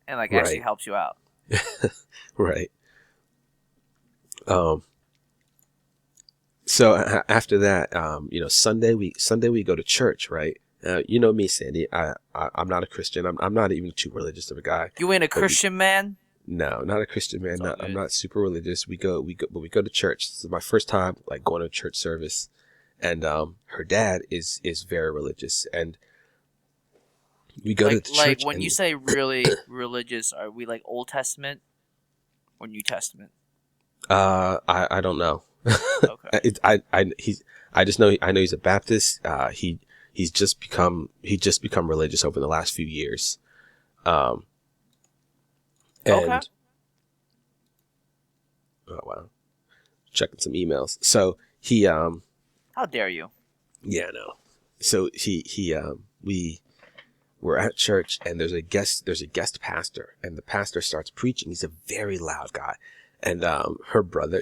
and like actually Right, helps you out. right. Um, so after that, Sunday we go to church, right? You know me, Sandy. I'm not a Christian. I'm not even too religious of a guy. You ain't a But Christian man? no, not a Christian man. It's all I'm good. not super religious. But we go to church. This is my first time like going to a church service, and her dad is very religious, and we go to the Like church, when you and say really religious, are we like Old Testament or New Testament? I don't know. Okay. I know he's a Baptist. He's just become religious over the last few years. Um, Okay. and oh wow, checking some emails. So he How dare you? yeah, no. So we were at church, and there's a guest pastor, and the pastor starts preaching. He's a very loud guy. And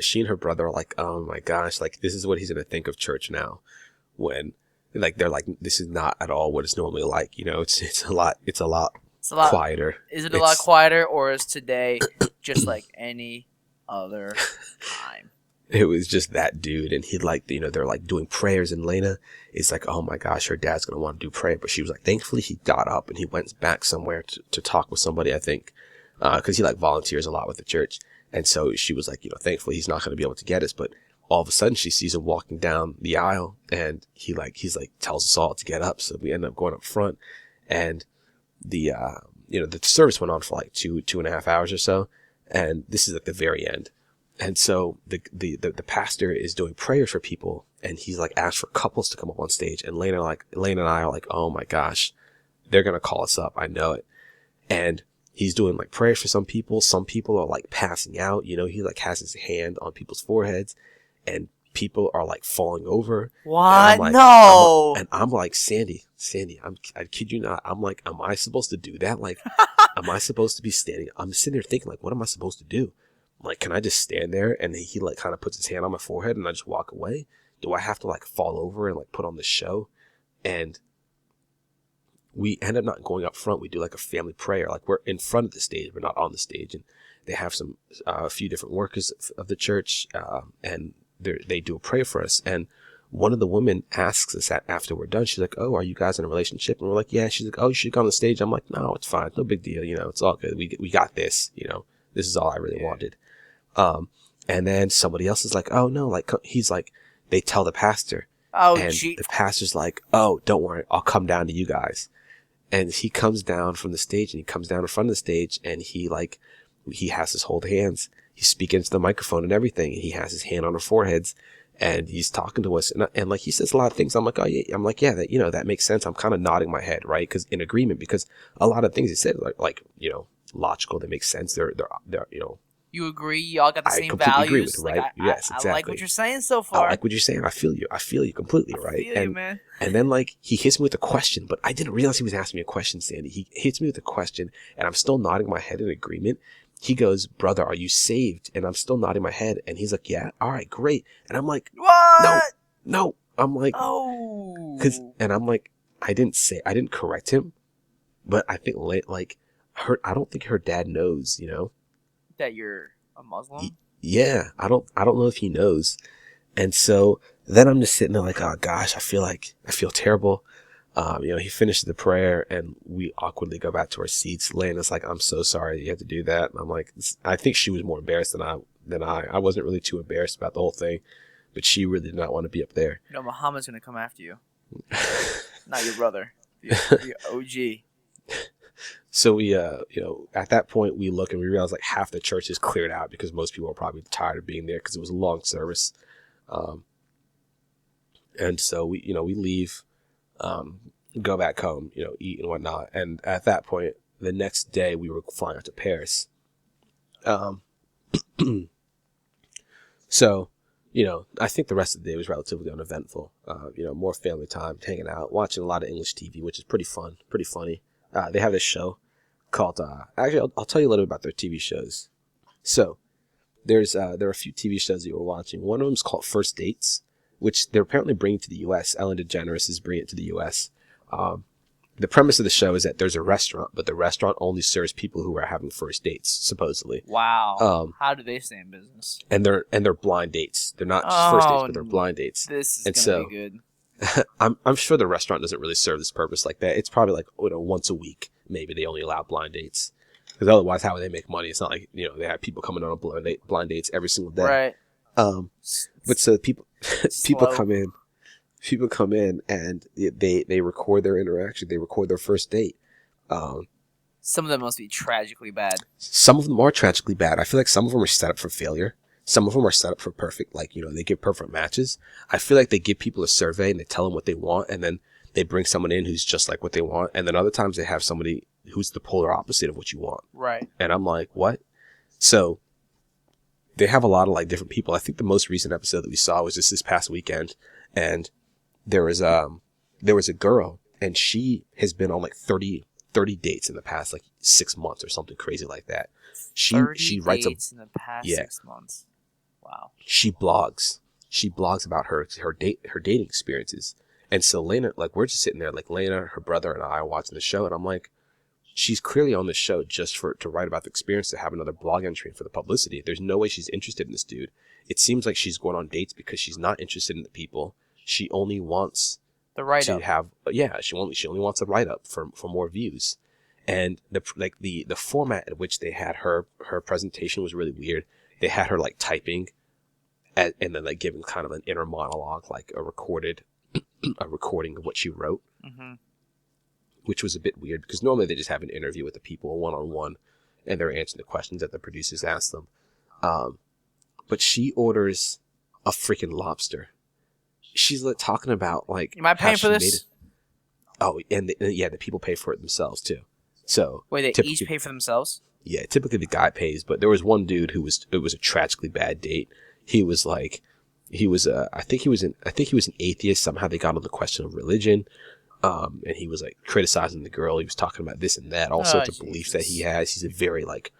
she and her brother are like, oh my gosh, like this is what he's gonna think of church now, when like they're like, this is not at all what it's normally like. It's a lot It's a lot. quieter. Is it a lot It's quieter, or is today just like any other time? It was just that dude, and he like, they're like doing prayers, and Lena is like, oh my gosh, her dad's gonna want to do prayer, but she was like, thankfully he got up and he went back somewhere to talk with somebody, I think, because he like volunteers a lot with the church. And so she was like, thankfully he's not going to be able to get us. But all of a sudden she sees him walking down the aisle, and he's like tells us all to get up. So we end up going up front, and the service went on for like 2.5 hours or so. And this is at the very end. And so the pastor is doing prayers for people, and he's like asked for couples to come up on stage. And Lena and I are like, oh my gosh, they're going to call us up. I know it. And he's doing like prayers for some people. Some people are like passing out. He like has his hand on people's foreheads, and people are like falling over. What? No. No. And I'm like, Sandy, I kid you not. I'm like, am I supposed to do that? Like, am I supposed to be standing? I'm sitting there thinking like, what am I supposed to do? Like, can I just stand there? And he like kind of puts his hand on my forehead, and I just walk away. Do I have to like fall over and like put on the show? And we end up not going up front. We do like a family prayer. Like, we're in front of the stage, we're not on the stage. And they have a few different workers of the church, and they do a prayer for us. And one of the women asks us after we're done, she's like, oh, are you guys in a relationship? And we're like, yeah. She's like, oh, you should come on the stage. I'm like, no, it's fine. No big deal. It's all good. We got this. This is all I really wanted. And then somebody else is like, oh no, like, he's like, they tell the pastor, Oh, And gee. the pastor's like, oh, don't worry, I'll come down to you guys. And he comes down from the stage, and he comes down in front of the stage, and he has us hold hands. He's speaking into the microphone and everything. And he has his hand on our foreheads, and he's talking to us. And like, he says a lot of things. I'm like, oh yeah. I'm like, yeah, that, that makes sense. I'm kind of nodding my head, right? Cause in agreement, because a lot of things he said, like, logical, they make sense. They're, You agree? Y'all got the I same completely agree values. with, Like right? Yes, I like what exactly. you're saying so I far. like what you're saying. I feel you. I feel you completely, right? I feel you, man. And then like he hits me with a question, but I didn't realize he was asking me a question, Sandy. He hits me with a question, and I'm still nodding my head in agreement. He goes, "Brother, are you saved?" And I'm still nodding my head, and he's like, "Yeah, all right, great." And I'm like, What? no. I'm like, Oh. and I'm like, I didn't correct him, but I think like I don't think her dad knows, That you're a Muslim? Yeah, I don't know if he knows. And so then I'm just sitting there like, oh gosh, I feel terrible. He finishes the prayer, and we awkwardly go back to our seats. Lena's like, I'm so sorry you had to do that. And I'm like, I think she was more embarrassed than I. I wasn't really too embarrassed about the whole thing, but she really did not want to be up there. Muhammad's going to come after you. Not your brother. The OG. So we, at that point we look and we realize like half the church is cleared out because most people are probably tired of being there because it was a long service. And so we leave, go back home, eat and whatnot. And at that point, the next day we were flying out to Paris. So, I think the rest of the day was relatively uneventful. More family time, hanging out, watching a lot of English TV, which is pretty fun, pretty funny. They have this show called, actually, I'll tell you a little bit about their TV shows. So there are a few TV shows that you were watching. One of them is called First Dates, which they're apparently bringing to the U.S. Ellen DeGeneres is bringing it to the U.S. The premise of the show is that there's a restaurant, but the restaurant only serves people who are having first dates, supposedly. Wow. How do they stay in business? And they're blind dates. They're not just first dates, but they're blind dates. This is gonna be good. I'm sure the restaurant doesn't really serve this purpose like that. It's probably like once a week, maybe they only allow blind dates. Because otherwise, how would they make money? It's not like they have people coming on blind dates every single day. Right. But so people come in and they record their interaction. They record their first date. Some of them must be tragically bad. Some of them are tragically bad. I feel like some of them are set up for failure. Some of them are set up for perfect, like, they give perfect matches. I feel like they give people a survey and they tell them what they want, and then they bring someone in who's just like what they want. And then other times they have somebody who's the polar opposite of what you want. Right. And I'm like, what? So they have a lot of like different people. I think the most recent episode that we saw was just this past weekend, and there was a girl, and she has been on like 30 dates in the past like 6 months or something crazy like that. She writes dates in the past 6 months. Wow. She blogs about her dating experiences. And so Lena, like, we're just sitting there, like, Lena, her brother, and I are watching the show, and I'm like, she's clearly on the show just to write about the experience, to have another blog entry for the publicity. There's no way she's interested in this dude. It seems like she's going on dates because she's not interested in the people. She only wants the write-up. To have, she only wants a write-up for more views. And the format at which they had her presentation was really weird. They had her like typing, and then like giving kind of an inner monologue, like a recording of what she wrote, which was a bit weird because normally they just have an interview with the people one-on-one, and they're answering the questions that the producers ask them. But she orders a freaking lobster. She's like talking about like, am I paying for this? The people pay for it themselves too. So wait, they each pay for themselves? Yeah, typically the guy pays, but there was one dude it was a tragically bad date. I think he was an atheist. Somehow they got on the question of religion. And he was like criticizing the girl. He was talking about this and that, all sorts of beliefs that he has. He's a very like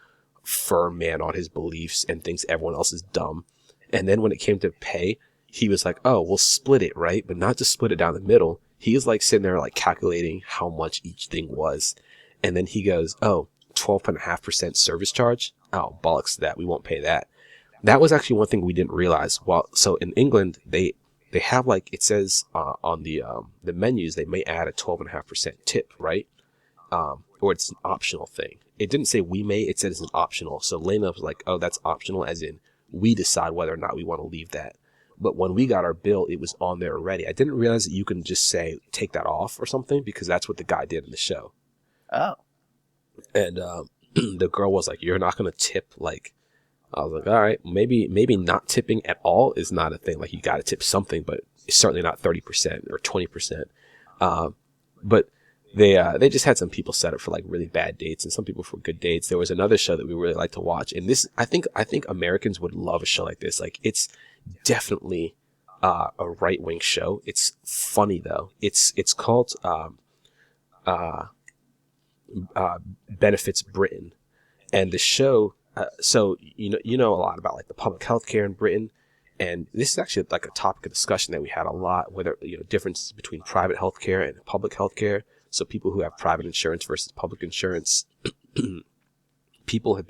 firm man on his beliefs and thinks everyone else is dumb. And then when it came to pay, he was like, oh, we'll split it, right? But not just split it down the middle. He was like sitting there like calculating how much each thing was. And then he goes, oh, 12.5% service charge. Oh, bollocks to that. We won't pay that. That was actually one thing we didn't realize. So in England, they have like, it says on the menus, they may add a 12.5% tip, right? Or it's an optional thing. It didn't say we may, it said it's an optional. So Lena was like, oh, that's optional, as in we decide whether or not we want to leave that. But when we got our bill, it was on there already. I didn't realize that you can just say, take that off or something, because that's what the guy did in the show. Oh. And the girl was like, you're not going to tip. Like, I was like, all right, maybe not tipping at all is not a thing. Like, you got to tip something, but it's certainly not 30% or 20%. But they just had some people set up for like really bad dates and some people for good dates. There was another show that we really like to watch. And this, I think Americans would love a show like this. Like, it's definitely a right-wing show. It's funny though. It's called Benefits Britain, and the show. So you know a lot about like the public health care in Britain, and this is actually like a topic of discussion that we had a lot. Whether differences between private health care and public health care. So people who have private insurance versus public insurance, people have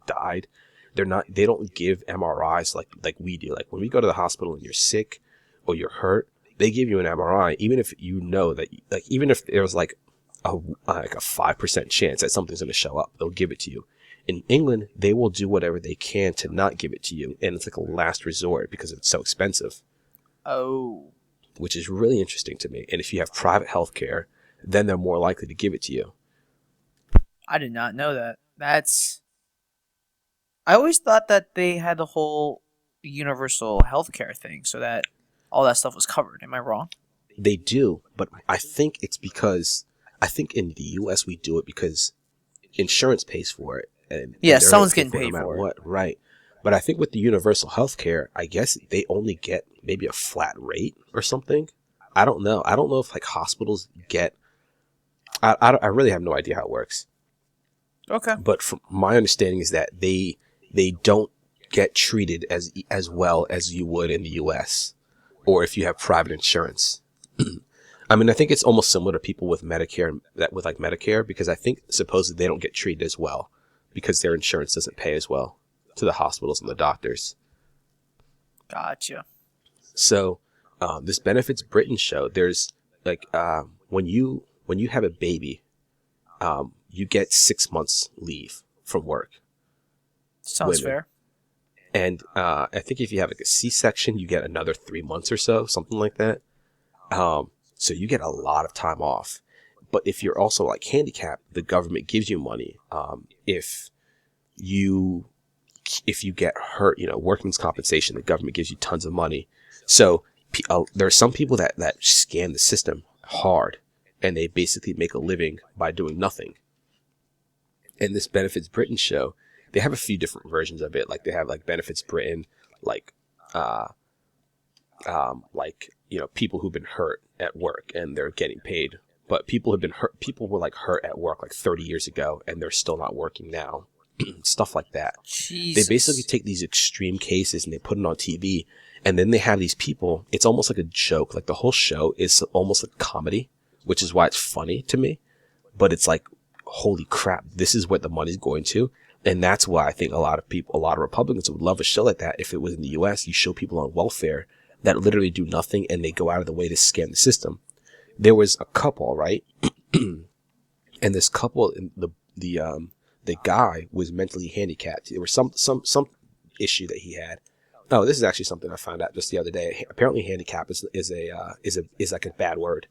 died. They don't give MRIs like we do. Like when we go to the hospital and you're sick or you're hurt, they give you an MRI, even if you know that, like, even if there's like a 5% chance that something's going to show up, they'll give it to you. In England, they will do whatever they can to not give it to you. And it's like a last resort because it's so expensive. Oh. Which is really interesting to me. And if you have private health care, then they're more likely to give it to you. I did not know that. I always thought that they had the whole universal healthcare thing, so that all that stuff was covered. Am I wrong? They do, but I think it's because in the U.S. we do it because insurance pays for it, and someone's getting paid no matter for what, right? But I think with the universal healthcare, I guess they only get maybe a flat rate or something. I don't know. I don't know if like hospitals get. I really have no idea how it works. Okay. But from my understanding is that they don't get treated as well as you would in the U.S. or if you have private insurance. I mean, I think it's almost similar to people with Medicare, because I think supposedly they don't get treated as well because their insurance doesn't pay as well to the hospitals and the doctors. Gotcha. So this Benefits Britain show, there's like when you have a baby, you get 6 months leave from work. Sounds fair. And I think if you have like a C-section, you get another 3 months or so, something like that. So you get a lot of time off. But if you're also like handicapped, the government gives you money. If you get hurt, workman's compensation, the government gives you tons of money. So there are some people that scam the system hard, and they basically make a living by doing nothing. And this Benefits Britain show, they have a few different versions of it. Like they have like Benefits Britain, people who've been hurt at work and they're getting paid. But people were like hurt at work like 30 years ago and they're still not working now. Stuff like that. Jesus. They basically take these extreme cases and they put it on TV, and then they have these people. It's almost like a joke. Like the whole show is almost like comedy, which is why it's funny to me. But it's like, holy crap, this is what the money's going to. And that's why I think a lot of Republicans would love a show like that. If it was in the U.S., you show people on welfare that literally do nothing and they go out of the way to scam the system. There was a couple, right? And this couple, the guy was mentally handicapped. There was some issue that he had. Oh, this is actually something I found out just the other day. Apparently, handicap is like a bad word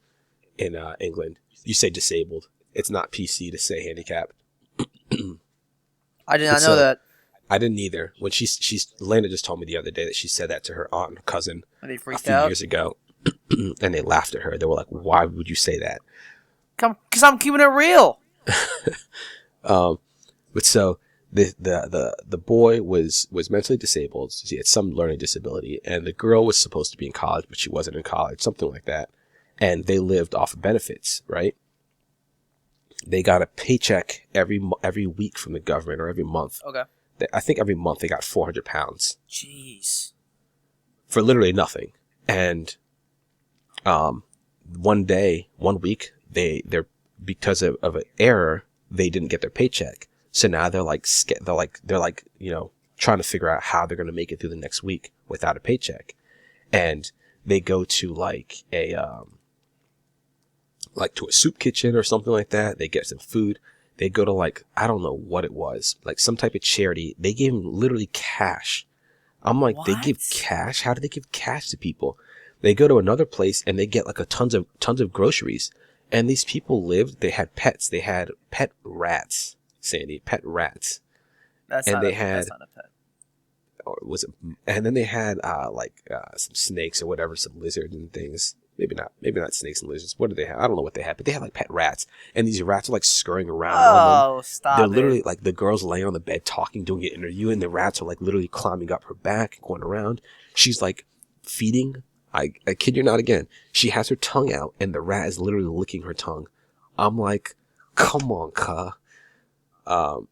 in England. You say disabled. It's not PC to say handicapped. I did not know that. I didn't either. When Lena just told me the other day that she said that to her aunt and cousin They freaked a few out? years ago, and they laughed at her. They were like, "Why would you say that?" Because I'm keeping it real. But so the boy was mentally disabled. So he had some learning disability, and the girl was supposed to be in college, but she wasn't in college, something like that. And they lived off of benefits, right? They got a paycheck every week from the government, or every month. Okay. I think every month they got £400 Jeez. for literally nothing. And one week, they're because of an error, they didn't get their paycheck. So now they're like trying to figure out how they're going to make it through the next week without a paycheck. And they go to like to a soup kitchen or something like that. They get some food. They go to I don't know what it was, like some type of charity. They gave them literally cash, I'm like, they give What? cash? How do they give cash to people? They go to another place and they get like a tons of groceries. And these people lived, they had pets. They had pet rats, Sandy, pet rats. And they That's had, not a pet. or was it, and then they had some snakes or whatever, some lizards and things. Maybe not snakes and lizards. What did they have? I don't know what they had, but they had like pet rats. And these rats are like scurrying around on them. Oh, They're stop it. literally like the girl's laying on the bed talking, doing an interview, and the rats are like literally climbing up her back, going around. She's like feeding. I kid you not again. She has her tongue out, and the rat is literally licking her tongue. I'm like, come on, ka. Um,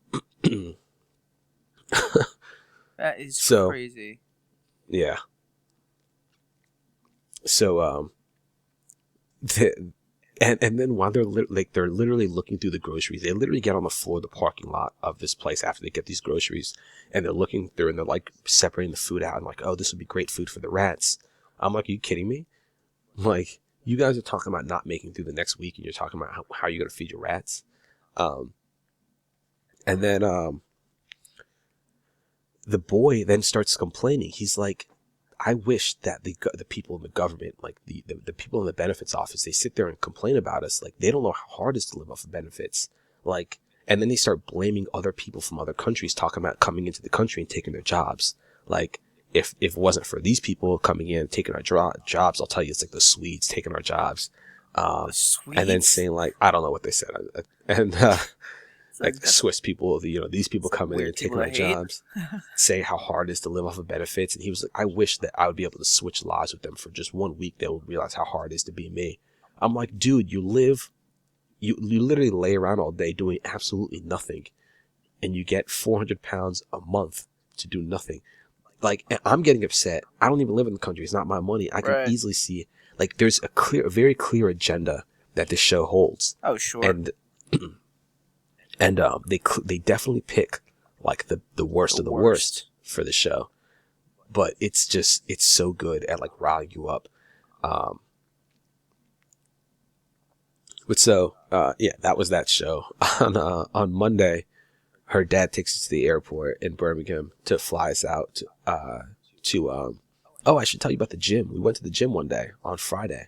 That is so crazy. yeah. So the, and then while they're literally looking through the groceries, they literally get on the floor of the parking lot of this place after they get these groceries, and they're looking through and they're like separating the food out and like, oh, this would be great food for the rats. I'm like, are you kidding me? Like, you guys are talking about not making through the next week, and you're talking about how you're gonna feed your rats. Um, and then the boy then starts complaining. He's like, I wish that the people in the government, like the people in the benefits office, they sit there and complain about us. Like, they don't know how hard it is to live off of benefits. Like, and then they start blaming other people from other countries, talking about coming into the country and taking their jobs. Like, if it wasn't for these people coming in and taking our jobs, I'll tell you, it's like the Swedes taking our jobs. The And then Swedes. saying like, I don't know what they said. And like That's Swiss people, these people some coming in weird and taking people our to hate. jobs, say how hard it is to live off of benefits. And he was like, I wish that I would be able to switch lives with them for just 1 week. They would realize how hard it is to be me. I'm like, dude, you literally lay around all day doing absolutely nothing, and you get 400 pounds a month to do nothing. Like, I'm getting upset. I don't even live in the country. It's not my money. I can Right. easily see, like, there's a very clear agenda that this show holds. Oh, sure. And they definitely pick like the worst of the worst for the show, but it's so good at like riling you up. But so yeah, that was that show. On Monday, her dad takes us to the airport in Birmingham to fly us out to oh, I should tell you about the gym. We went to the gym one day on Friday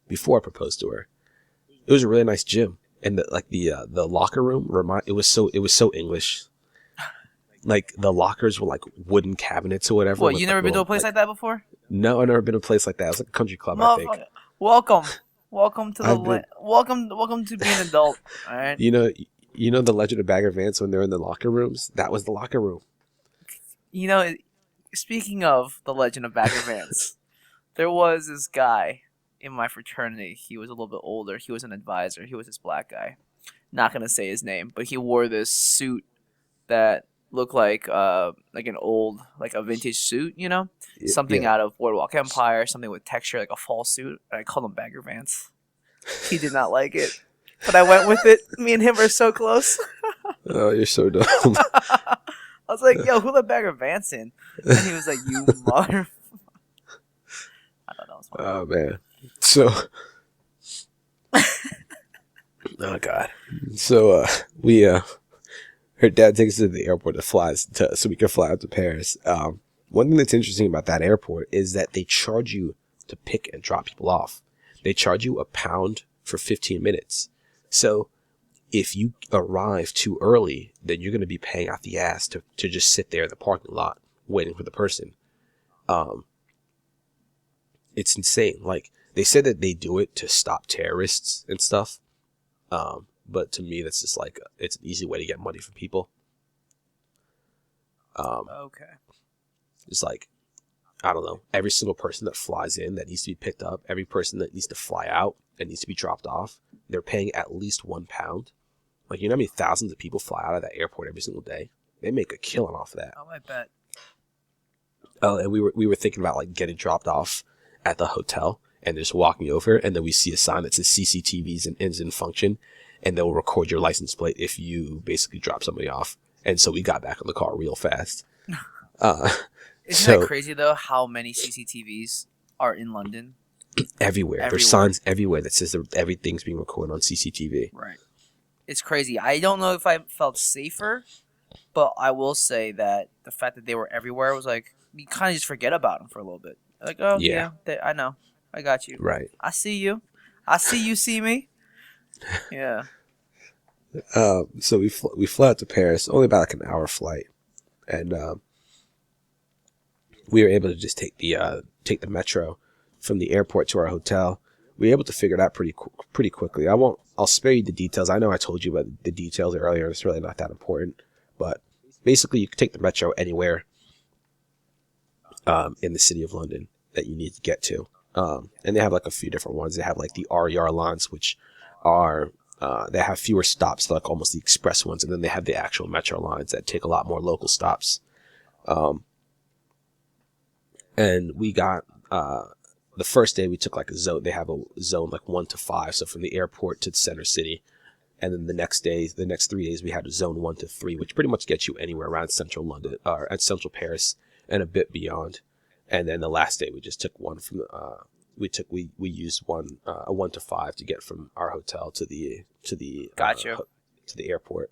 before I proposed to her. It was a really nice gym. And the locker room it was so English. Like, the lockers were like wooden cabinets or whatever. What, with, you like, never been to little, a place like that before? No, I've never been to a place like that. It was like a country club, I think. Motherfucker. Welcome to I've been, welcome to being an adult. All right. you know the Legend of Bagger Vance when they're in the locker rooms. That was the locker room. You know, speaking of the Legend of Bagger Vance, there was this guy in my fraternity. He was a little bit older. He was an advisor. He was this black guy. Not gonna say his name, but he wore this suit that looked like an old, like a vintage suit, something Yeah. out of Boardwalk Empire, something with texture, like a fall suit. I called him Bagger Vance. He did not like it, but I went with it. Me and him are so close. Oh, you're so dumb. I was like, "Yo, who let Bagger Vance in?" And he was like, "You mother." I thought that was funny. Oh man. So. Oh god. So we her dad takes us to the airport so we can fly out to Paris. One thing that's interesting about that airport is that they charge you to pick and drop people off. They charge you £1 for 15 minutes. So if you arrive too early, then you're going to be paying out the ass to just sit there in the parking lot waiting for the person. It's insane. Like, they said that they do it to stop terrorists and stuff. But to me, that's just like, it's an easy way to get money from people. Okay. It's like, I don't know, every single person that flies in that needs to be picked up, every person that needs to fly out and needs to be dropped off, they're paying at least £1. Like, you know how many thousands of people fly out of that airport every single day? They make a killing off of that. Oh, I bet. Oh, and we were thinking about like getting dropped off at the hotel and just walking over, and then we see a sign that says CCTVs and is in function, and they'll record your license plate if you basically drop somebody off. And so we got back in the car real fast. Isn't that crazy though? How many CCTVs are in London? Everywhere. There's signs everywhere that says that everything's being recorded on CCTV. Right. It's crazy. I don't know if I felt safer But I will say that the fact that they were everywhere was like you kind of just forget about them for a little bit. Like, oh Yeah, yeah, I know, I got you. right. I see you. I see you. See me. Yeah. So we flew out to Paris, only about like an hour flight, and we were able to just take the metro from the airport to our hotel. We were able to figure it out pretty quickly. I'll spare you the details. I know I told you about the details earlier. It's really not that important, but basically you can take the metro anywhere in the city of London that you need to get to. And they have like a few different ones. They have like the RER lines, which are they have fewer stops, like almost the express ones, and then they have the actual metro lines that take a lot more local stops. And we got the first day we took like a zone. They have a zone like 1 to 5, so from the airport to the center city. And then the next 3 days, we had a zone 1 to 3, which pretty much gets you anywhere around central London or at central Paris and a bit beyond. And then the last day, we just took one from we used one a 1 to 5 to get from our hotel to the Gotcha. to the airport.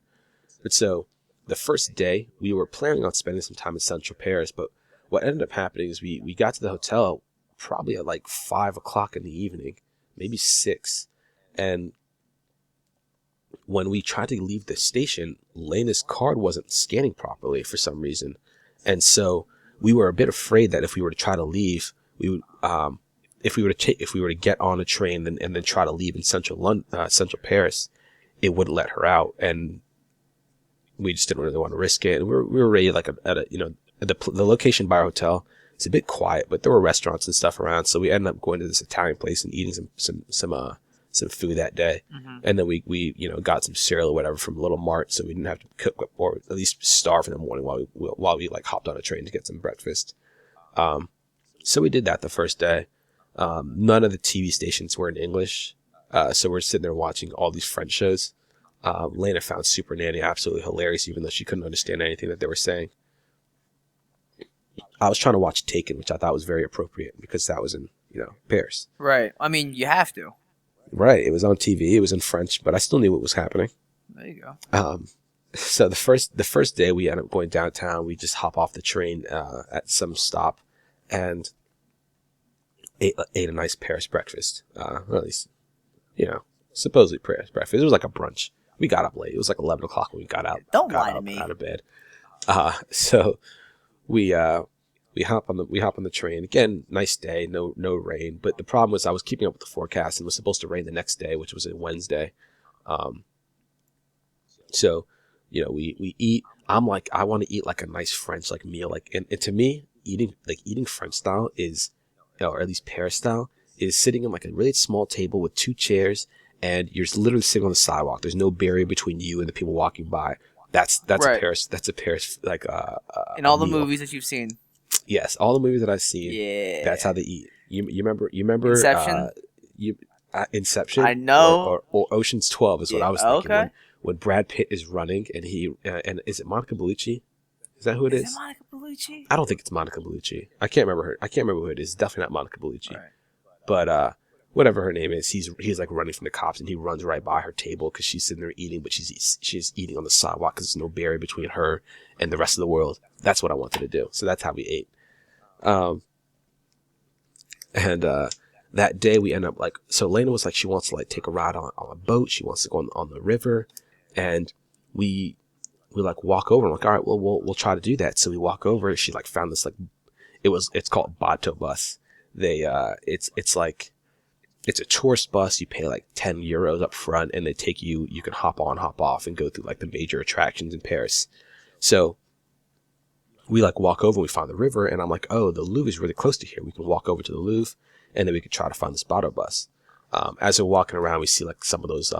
But so the first day, we were planning on spending some time in central Paris, but what ended up happening is we got to the hotel probably at like 5 o'clock in the evening, maybe 6, and when we tried to leave the station, Lena's card wasn't scanning properly for some reason. And so we were a bit afraid that if we were to try to leave, we would, if we were to get on a train and then try to leave in central Paris, it wouldn't let her out. And we just didn't really want to risk it. And we were already like the location by our hotel. It's a bit quiet, but there were restaurants and stuff around. So we ended up going to this Italian place and eating some food that day. Mm-hmm. And then we got some cereal or whatever from Little Mart, so we didn't have to cook or at least starve in the morning while we like hopped on a train to get some breakfast. So we did that the first day. None of the TV stations were in English, so we're sitting there watching all these French shows. Lena found Super Nanny absolutely hilarious, even though she couldn't understand anything that they were saying. I was trying to watch Taken, which I thought was very appropriate because that was in Paris. Right. I mean, you have to. Right. It was on TV. It was in French, but I still knew what was happening. There you go. So the first day we ended up going downtown. We just hop off the train at some stop and ate a nice Paris breakfast. Or at least, supposedly Paris breakfast. It was like a brunch. We got up late. It was like 11 o'clock when we got out. Don't lie to me. Out of bed. So we hop on the train again. Nice day, no rain. But the problem was I was keeping up with the forecast and it was supposed to rain the next day, which was a Wednesday. So we eat. I'm like, I want to eat like a nice French like meal, like and to me eating French style is, or at least Paris style, is sitting in like a really small table with 2 chairs and you're literally sitting on the sidewalk. There's no barrier between you and the people walking by. That's Right. a Paris. That's a Paris like In all the meal. movies that you've seen. Yes, all the movies that I've seen. Yeah. That's how they eat. You remember Inception? Inception. I know. Or Ocean's 12 is what I was thinking. Okay. When Brad Pitt is running and and is it Monica Bellucci? Is that who it is? Is it Monica Bellucci? I don't think it's Monica Bellucci. I can't remember her. I can't remember who it is. It's definitely not Monica Bellucci. Right. But whatever her name is, he's like running from the cops and he runs right by her table because she's sitting there eating, but she's eating on the sidewalk because there's no barrier between her and the rest of the world. That's what I wanted to do. So that's how we ate. That day we end up like, so Lena was like, she wants to like take a ride on a boat. She wants to go on the river. And we like walk over and like, all right, well, we'll try to do that. So we walk over. She like found this like, it's called Bateau bus. It's like, it's a tourist bus. You pay like €10 up front and they take you can hop on, hop off and go through like the major attractions in Paris. So we like walk over and we find the river and I'm like, oh, the Louvre is really close to here. We can walk over to the Louvre and then we could try to find this Bateau bus. As we're walking around, we see like some of those,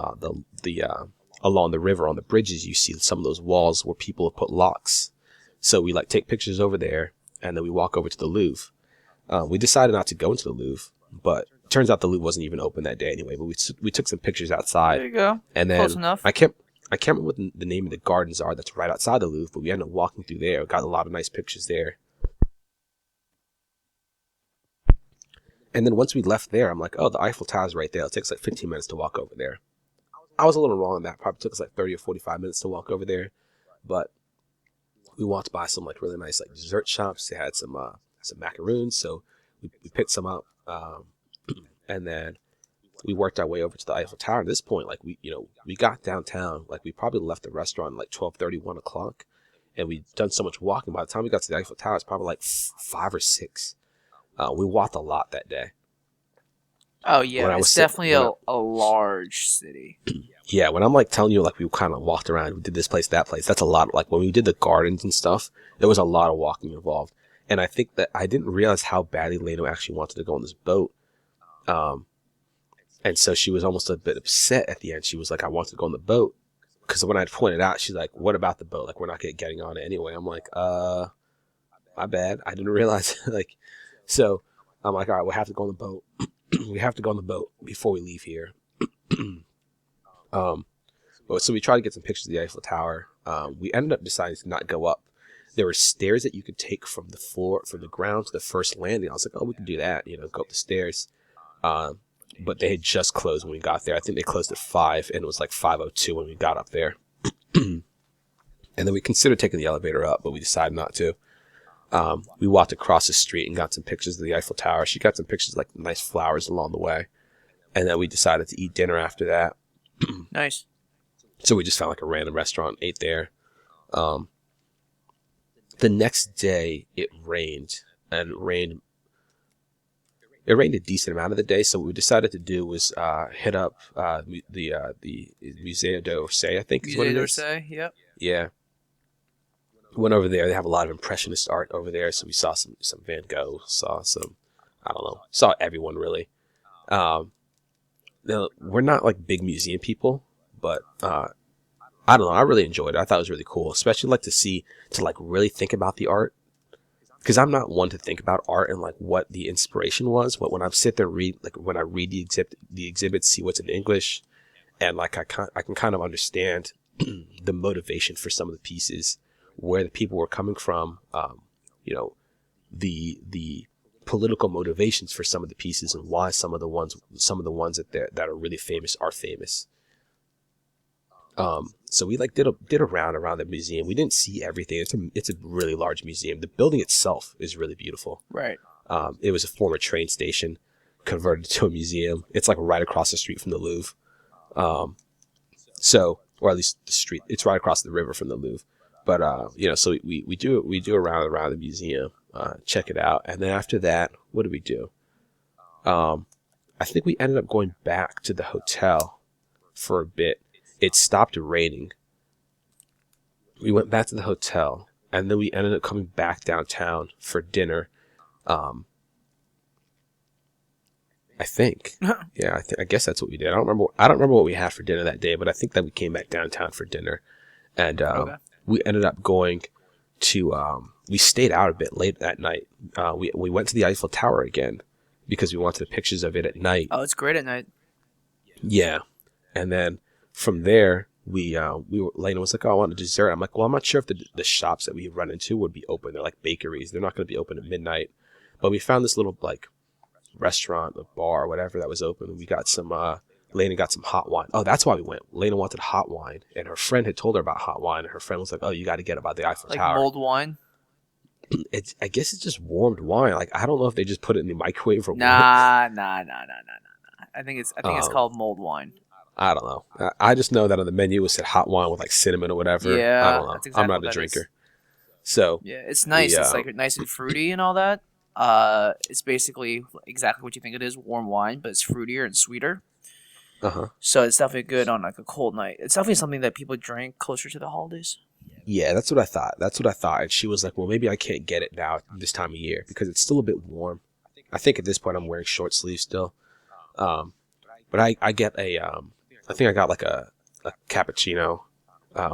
along the river on the bridges, you see some of those walls where people have put locks. So we like take pictures over there and then we walk over to the Louvre. We decided not to go into the Louvre, but it turns out the Louvre wasn't even open that day anyway, but we took some pictures outside. There you go. And then Close enough. I can't remember what the name of the gardens are that's right outside the Louvre, but we ended up walking through there. We got a lot of nice pictures there. And then once we left there, I'm like, oh, the Eiffel Tower's right there. It takes like 15 minutes to walk over there. I was a little wrong on that. Probably took us like 30 or 45 minutes to walk over there. But we walked by some like really nice like dessert shops. They had some macaroons, so we picked some up, and then we worked our way over to the Eiffel Tower. At this point, like we got downtown, like we probably left the restaurant at like 12:30, 1 o'clock, and we'd done so much walking. By the time we got to the Eiffel Tower, it's probably like 5 or 6. We walked a lot that day. Oh yeah, it's definitely a large city. Yeah, when I'm like telling you, like we kind of walked around, we did this place, that place. That's a lot. Like when we did the gardens and stuff, there was a lot of walking involved. And I think that I didn't realize how badly Leno actually wanted to go on this boat. And so she was almost a bit upset at the end. She was like, I want to go on the boat. Because when I pointed out, she's like, what about the boat? Like, we're not getting on it anyway. I'm like, my bad. I didn't realize. Like, so I'm like, all right, we'll have to go on the boat. We have to go on the boat before we leave here. So we tried to get some pictures of the Eiffel Tower. We ended up deciding to not go up. There were stairs that you could take from the ground to the first landing. I was like, oh, we can do that, go up the stairs. But they had just closed when we got there. I think they closed at 5, and it was like 5:02 when we got up there. And then we considered taking the elevator up, but we decided not to. We walked across the street and got some pictures of the Eiffel Tower. She got some pictures of like nice flowers along the way. And then we decided to eat dinner after that. Nice. So we just found like a random restaurant, ate there. The next day it rained, and it rained a decent amount of the day. So what we decided to do was hit up the Musée d'Orsay, I think is what it is. Musée d'Orsay, yep. Yeah. Went over there. They have a lot of impressionist art over there. So we saw some Van Gogh, saw everyone really. Now, we're not like big museum people, but I don't know. I really enjoyed it. I thought it was really cool, especially like to like really think about the art. Because I'm not one to think about art and like what the inspiration was. But when I sit there and read, like when I read the exhibits, see what's in English, and like I can kind of understand the motivation for some of the pieces, where the people were coming from, the political motivations for some of the pieces, and why some of the ones that are really famous are famous. So we like did a round around the museum. We didn't see everything. It's a really large museum. The building itself is really beautiful. Right. It was a former train station converted to a museum. It's like right across the street from the Louvre. Or at least the street. It's right across the river from the Louvre. But so we do a round around the museum, check it out, and then after that, what did we do? I think we ended up going back to the hotel for a bit. It stopped raining. We went back to the hotel, and then we ended up coming back downtown for dinner. I think. Yeah, I guess that's what we did. I don't remember what we had for dinner that day, but I think that we came back downtown for dinner, and Okay. we ended up going to. We stayed out a bit late that night. We went to the Eiffel Tower again because we wanted pictures of it at night. Oh, it's great at night. Yeah, and then from there Lena was like, "Oh, I want a dessert." I'm like, "Well, I'm not sure if the shops that we run into would be open. They're like bakeries. They're not going to be open at midnight." But we found this little like restaurant, a bar, whatever that was open. We got some. Lena got some hot wine. Oh, that's why we went. Lena wanted hot wine, and her friend had told her about hot wine, and her friend was like, "Oh, you got to get about the Eiffel Like Tower." mulled wine? I guess it's just warmed wine. Like I don't know if they just put it in the microwave or Nah. I think it's called mulled wine. I don't know. I just know that on the menu it said hot wine with like cinnamon or whatever. Yeah, I don't know. that's exactly I'm not a what that drinker. is. So Yeah, it's nice. It's like nice and fruity and all that. It's basically exactly what you think it is, warm wine, but it's fruitier and sweeter. So it's definitely good on like a cold night. It's definitely something that people drink closer to the holidays. Yeah, that's what I thought. And she was like, "Well, maybe I can't get it now this time of year because it's still a bit warm." I think at this point I'm wearing short sleeves still. But I get I think I got like a cappuccino.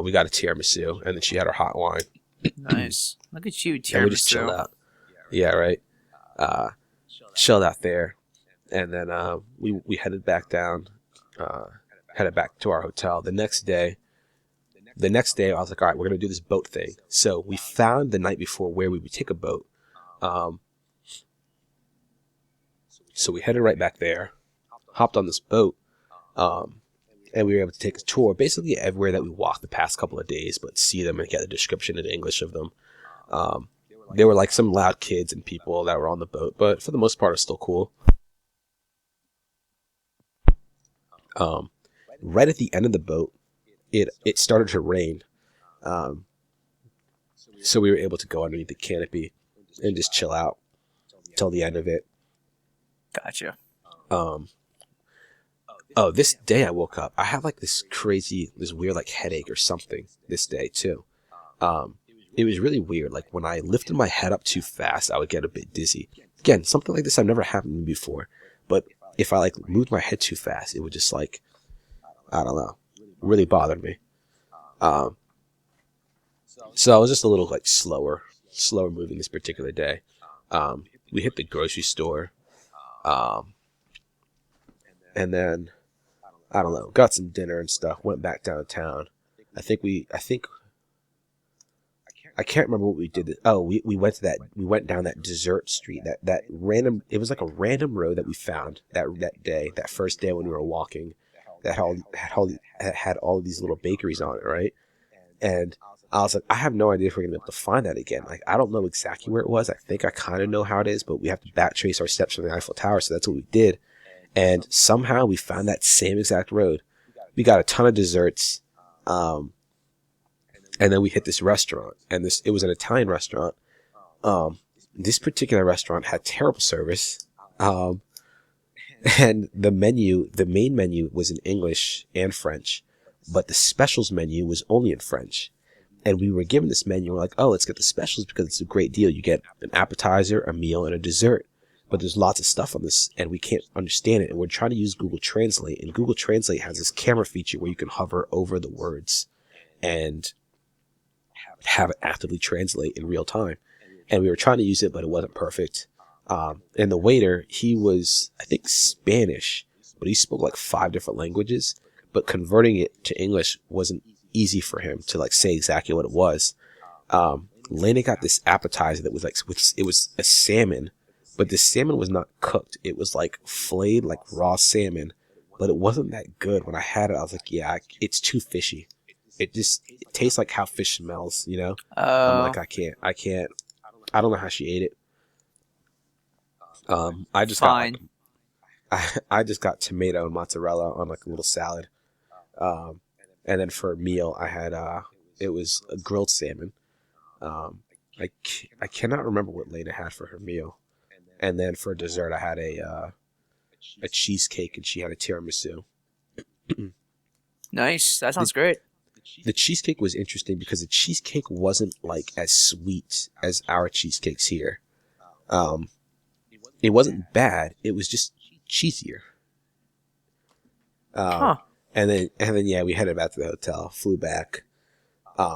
We got a tiramisu, and then she had her hot wine. Nice. Look at you, tiramisu. And we just chilled out. Yeah, right. Chilled out there, and then we headed back down. Headed back to our hotel. The next day, I was like, all right, we're going to do this boat thing. So we found the night before where we would take a boat. So we headed right back there, hopped on this boat, and we were able to take a tour basically everywhere that we walked the past couple of days, but see them and get a description in English of them. There were like some loud kids and people that were on the boat, but for the most part, it was still cool. Right at the end of the boat, it started to rain, so we were able to go underneath the canopy and just chill out till the end of it. Gotcha. Oh, this day I woke up. I had like this weird like headache or something this day too. It was really weird. Like when I lifted my head up too fast, I would get a bit dizzy. Again, something like this I've never happened to me before. But if I like moved my head too fast, it would just like, I don't know, really bother me. So I was just a little like slower moving this particular day. We hit the grocery store, and then I don't know, got some dinner and stuff. Went back downtown. I can't remember what we did. Oh, we went down that dessert street. That random. It was like a random road that we found that first day when we were walking. That had all of these little bakeries on it, right? And I was like, I have no idea if we're gonna be able to find that again. Like, I don't know exactly where it was. I think I kind of know how it is, but we have to backtrace our steps from the Eiffel Tower, so that's what we did. And somehow we found that same exact road. We got a ton of desserts, and then we hit this restaurant, and it was an Italian restaurant. This particular restaurant had terrible service, and the main menu was in English and French, but the specials menu was only in French. And we were given this menu. We're like, oh, let's get the specials because it's a great deal. You get an appetizer, a meal, and a dessert. But there's lots of stuff on this, and we can't understand it. And we're trying to use Google Translate. And Google Translate has this camera feature where you can hover over the words and have it actively translate in real time. And we were trying to use it, but it wasn't perfect. And the waiter, he was, I think, Spanish, but he spoke like 5 different languages. But converting it to English wasn't easy for him to like say exactly what it was. Lena got this appetizer that was like, it was a salmon, but the salmon was not cooked. It was like flayed, like raw salmon, but it wasn't that good. When I had it, I was like, yeah, it's too fishy. It tastes like how fish smells, you know? I'm like, I can't. I don't know how she ate it. I just Fine. I just got tomato and mozzarella on like a little salad. And then for a meal, I had, it was a grilled salmon. I cannot remember what Lena had for her meal. And then for dessert, I had a cheesecake, and she had a tiramisu. Nice. That sounds great. The cheesecake was interesting because the cheesecake wasn't like as sweet as our cheesecakes here. It wasn't bad. It was just cheesier. And then yeah, we headed back to the hotel, flew back.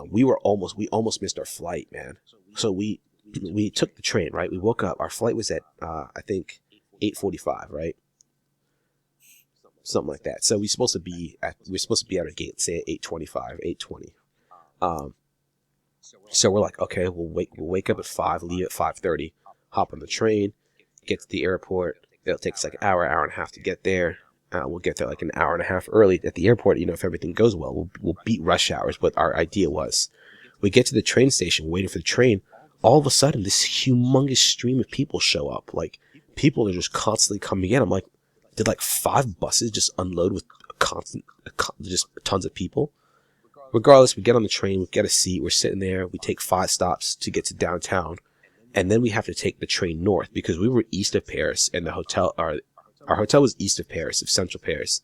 We almost missed our flight, man. So we took the train, right? We woke up. Our flight was at I think 8:45, right? Something like that. So we're supposed to be out of gate, say at 8:25, 8:20. So we're like, okay, we'll wake up at 5, leave at 5:30, hop on the train, get to the airport. It'll take us like an hour and a half to get there. We'll get there like an hour and a half early at the airport. You know, if everything goes well, we'll beat rush hours. But our idea was, we get to the train station, waiting for the train. All of a sudden, this humongous stream of people show up. Like, people are just constantly coming in. I'm like, did like 5 buses just unload with just tons of people? Regardless, we get on the train, we get a seat, we're sitting there, we take 5 stops to get to downtown, and then we have to take the train north because we were east of Paris, and our hotel was east of Paris, of Central Paris,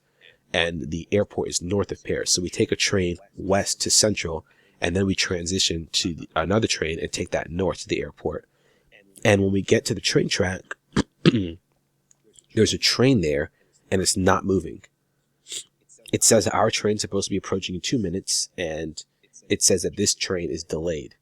and the airport is north of Paris. So we take a train west to Central, and then we transition to another train and take that north to the airport. And when we get to the train track, there's a train there, and it's not moving. It says our train's supposed to be approaching in 2 minutes, and it says that this train is delayed.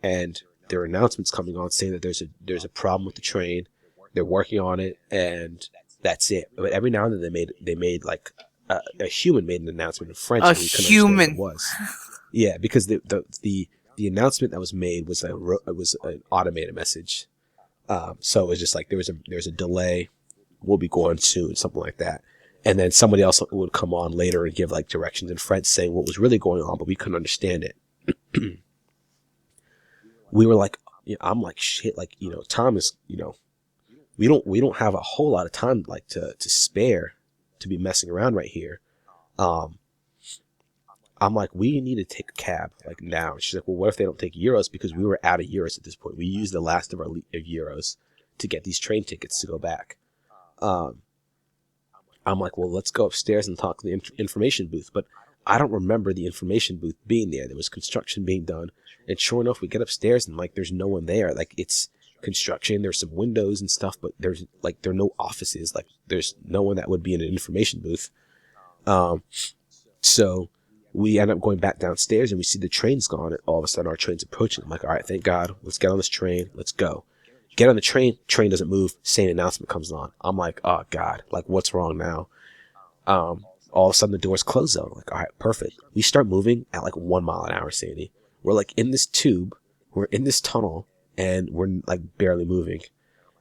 And there are announcements coming on saying that there's a problem with the train. They're working on it, and that's it. But every now and then they made like a human made an announcement in French. A and we couldn't understand human what it was. Yeah, because the announcement that was made was it was an automated message. So it was just like there's a delay. We'll be going soon, something like that. And then somebody else would come on later and give like directions in French saying what was really going on, but we couldn't understand it. We were like, I'm like, shit, like, time is, we don't have a whole lot of time like to spare to be messing around right here. Um, I'm like, we need to take a cab like now. She's like, well, what if they don't take euros? Because we were out of euros at this point. We used the last of our euros to get these train tickets to go back. Um, I'm like, well, let's go upstairs and talk to the information booth. But I don't remember the information booth being there. There was construction being done. And sure enough, we get upstairs and like, there's no one there. Like it's construction. There's some windows and stuff, but there are no offices. Like there's no one that would be in an information booth. So we end up going back downstairs and we see the train's gone. And all of a sudden our train's approaching. I'm like, all right, thank God. Let's get on this train. Let's go. Get on the train. Train doesn't move. Same announcement comes on. I'm like, oh God, like what's wrong now? All of a sudden the doors close though. I'm like, all right, perfect. We start moving at like 1 mile an hour, Sandy. We're like in this tube. We're in this tunnel and we're like barely moving.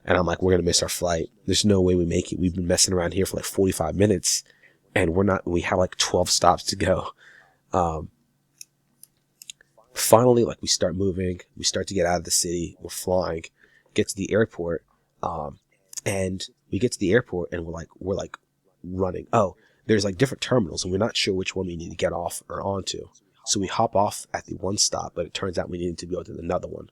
And I'm like, we're going to miss our flight. There's no way we make it. We've been messing around here for like 45 minutes and we have like 12 stops to go. Finally, like we start moving, we start to get out of the city, we're flying, get to the airport, and we get to the airport and we're like running. Oh, there's like different terminals and we're not sure which one we need to get off or onto. So we hop off at the one stop, but it turns out we needed to go to another one.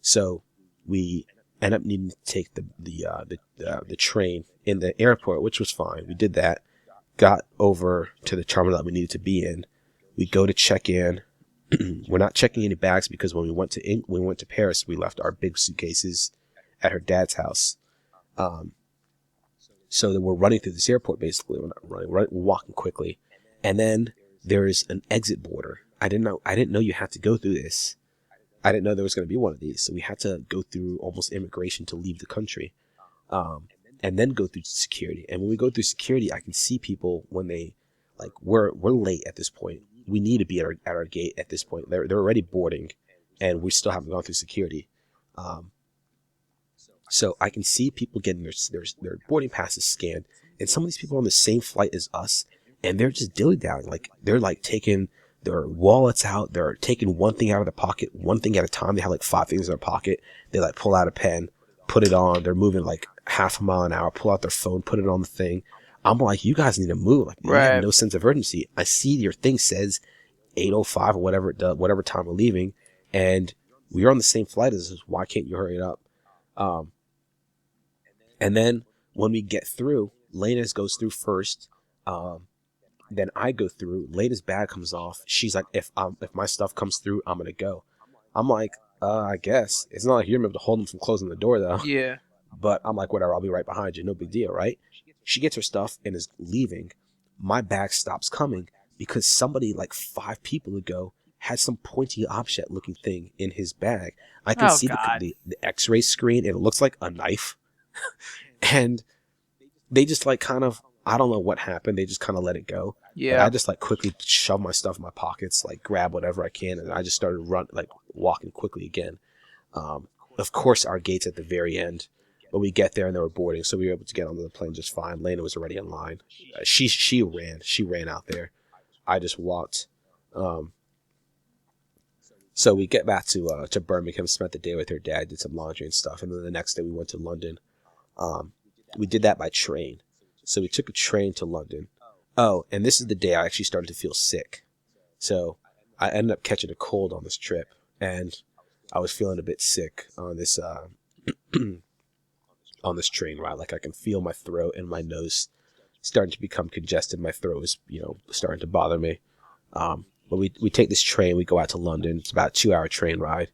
So we end up needing to take the train in the airport, which was fine. We did that, got over to the terminal that we needed to be in. We go to check in. We're not checking any bags because when we went to Paris, we left our big suitcases at her dad's house. So then we're running through this airport. Basically, we're not running, we're walking quickly, and then there's an exit border. I didn't know you had to go through this. I didn't know there was going to be one of these. So we had to go through almost immigration to leave the country, and then go through security. And when we go through security, I can see people when they like we're late at this point. We need to be at our gate at this point. They're already boarding, and we still haven't gone through security. So I can see people getting their boarding passes scanned, and some of these people are on the same flight as us, and they're just dilly-dallying. Like they're like taking their wallets out. They're taking one thing out of their pocket, one thing at a time. They have like 5 things in their pocket. They like pull out a pen, put it on. They're moving like half a mile an hour. Pull out their phone, put it on the thing. I'm like, you guys need to move. Like, you have no sense of urgency. I see your thing says 8:05 or whatever it does, whatever time we're leaving, and we're on the same flight as us. Why can't you hurry it up? And then when we get through, Lena's goes through first. Then I go through. Lena's bag comes off. She's like, if my stuff comes through, I'm gonna go. I'm like, I guess it's not like you're able to hold them from closing the door though. Yeah. But I'm like, whatever. I'll be right behind you. No big deal, right? She gets her stuff and is leaving. My bag stops coming because somebody like 5 people ago had some pointy object looking thing in his bag. I can see the x-ray screen and it looks like a knife. And they just like kind of, I don't know what happened. They just kind of let it go. Yeah. But I just like quickly shove my stuff in my pockets, like grab whatever I can. And I just started walking quickly again. Of course, our gate's at the very end. But we get there and they were boarding, so we were able to get onto the plane just fine. Lena was already in line. She ran out there. I just walked. So we get back to Birmingham, spent the day with her dad, did some laundry and stuff, and then the next day we went to London. We did that by train. So we took a train to London. Oh, and this is the day I actually started to feel sick. So I ended up catching a cold on this trip, and I was feeling a bit sick on this on this train ride. Like I can feel my throat and my nose starting to become congested. My throat was, starting to bother me. But we take this train, we go out to London. It's about a 2-hour train ride.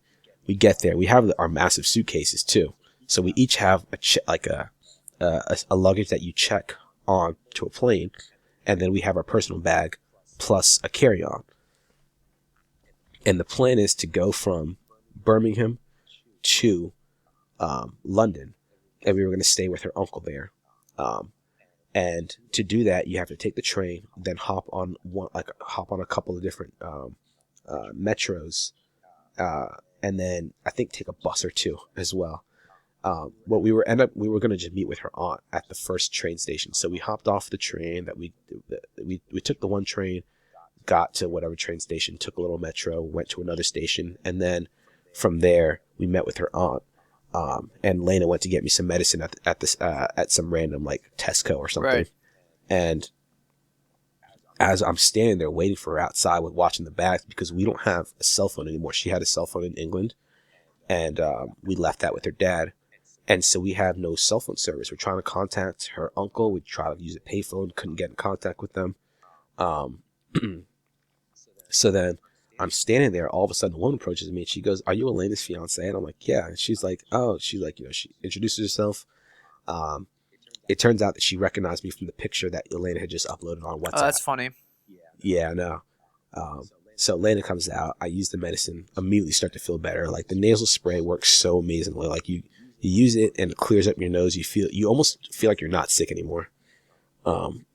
We get there. We have our massive suitcases too. So we each have a luggage that you check on to a plane. And then we have our personal bag plus a carry-on. And the plan is to go from Birmingham to London. And we were going to stay with her uncle there. And to do that, you have to take the train, then hop on a couple of different metros, and then I think take a bus or two as well. Well, we were gonna just meet with her aunt at the first train station. So we hopped off the train we took the one train, got to whatever train station, took a little metro, went to another station, and then from there we met with her aunt. And Lena went to get me some medicine at some random like Tesco or something. Right. And as I'm standing there waiting for her outside with watching the bags because we don't have a cell phone anymore. She had a cell phone in England, and we left that with her dad. And so we have no cell phone service. We're trying to contact her uncle. We tried to use a payphone, couldn't get in contact with them. Um, so then I'm standing there. All of a sudden, a woman approaches me and she goes, "Are you Elena's fiance?" And I'm like, "Yeah." And she's like, "Oh," she's like, she introduces herself. Um, it turns out that she recognized me from the picture that Elena had just uploaded on Oh, WhatsApp. that's funny. Yeah, I know. So Elena comes out. I use the medicine. Immediately start to feel better. Like the nasal spray works so amazingly. Like you use it and it clears up your nose. You almost feel like you're not sick anymore. Um,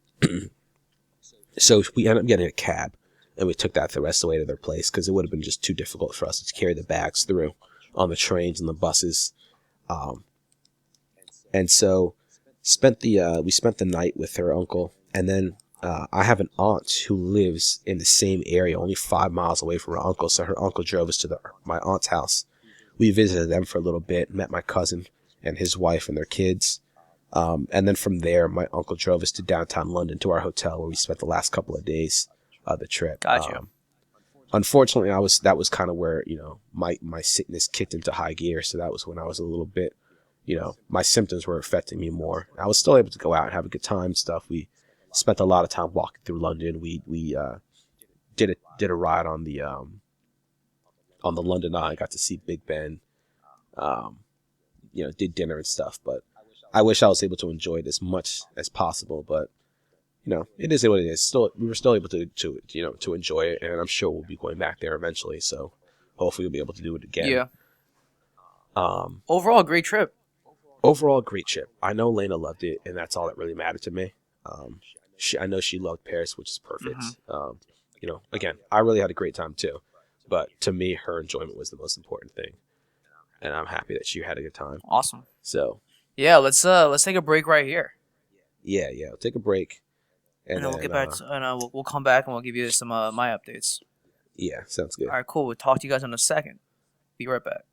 so we ended up getting a cab, and we took that the rest of the way to their place because it would have been just too difficult for us to carry the bags through on the trains and the buses. Um, and so we spent the night with her uncle, and then I have an aunt who lives in the same area, only 5 miles away from her uncle. So her uncle drove us to my aunt's house. We visited them for a little bit, met my cousin and his wife and their kids. And then from there, my uncle drove us to downtown London to our hotel where we spent the last couple of days of the trip. Gotcha. Unfortunately, that was kind of where, my sickness kicked into high gear. So that was when I was a little bit, my symptoms were affecting me more. I was still able to go out and have a good time and stuff. We spent a lot of time walking through London. We did a ride on the London Eye. Got to see Big Ben. Did dinner and stuff. But I wish I was able to enjoy it as much as possible. But it is what it is. Still, we were still able to enjoy it, and I'm sure we'll be going back there eventually. So hopefully we'll be able to do it again. Yeah. Um, Overall, great trip. Overall, great trip. I know Lena loved it, and that's all that really mattered to me. I know she loved Paris, which is perfect. Again, I really had a great time too, but to me, her enjoyment was the most important thing, and I'm happy that she had a good time. Awesome. So Yeah, let's take a break right here, yeah, we'll take a break, and and then then we'll get back to, and we'll come back and we'll give you some my updates. yeah, sounds good. All right, cool. We'll talk to you guys in a second. Be right back.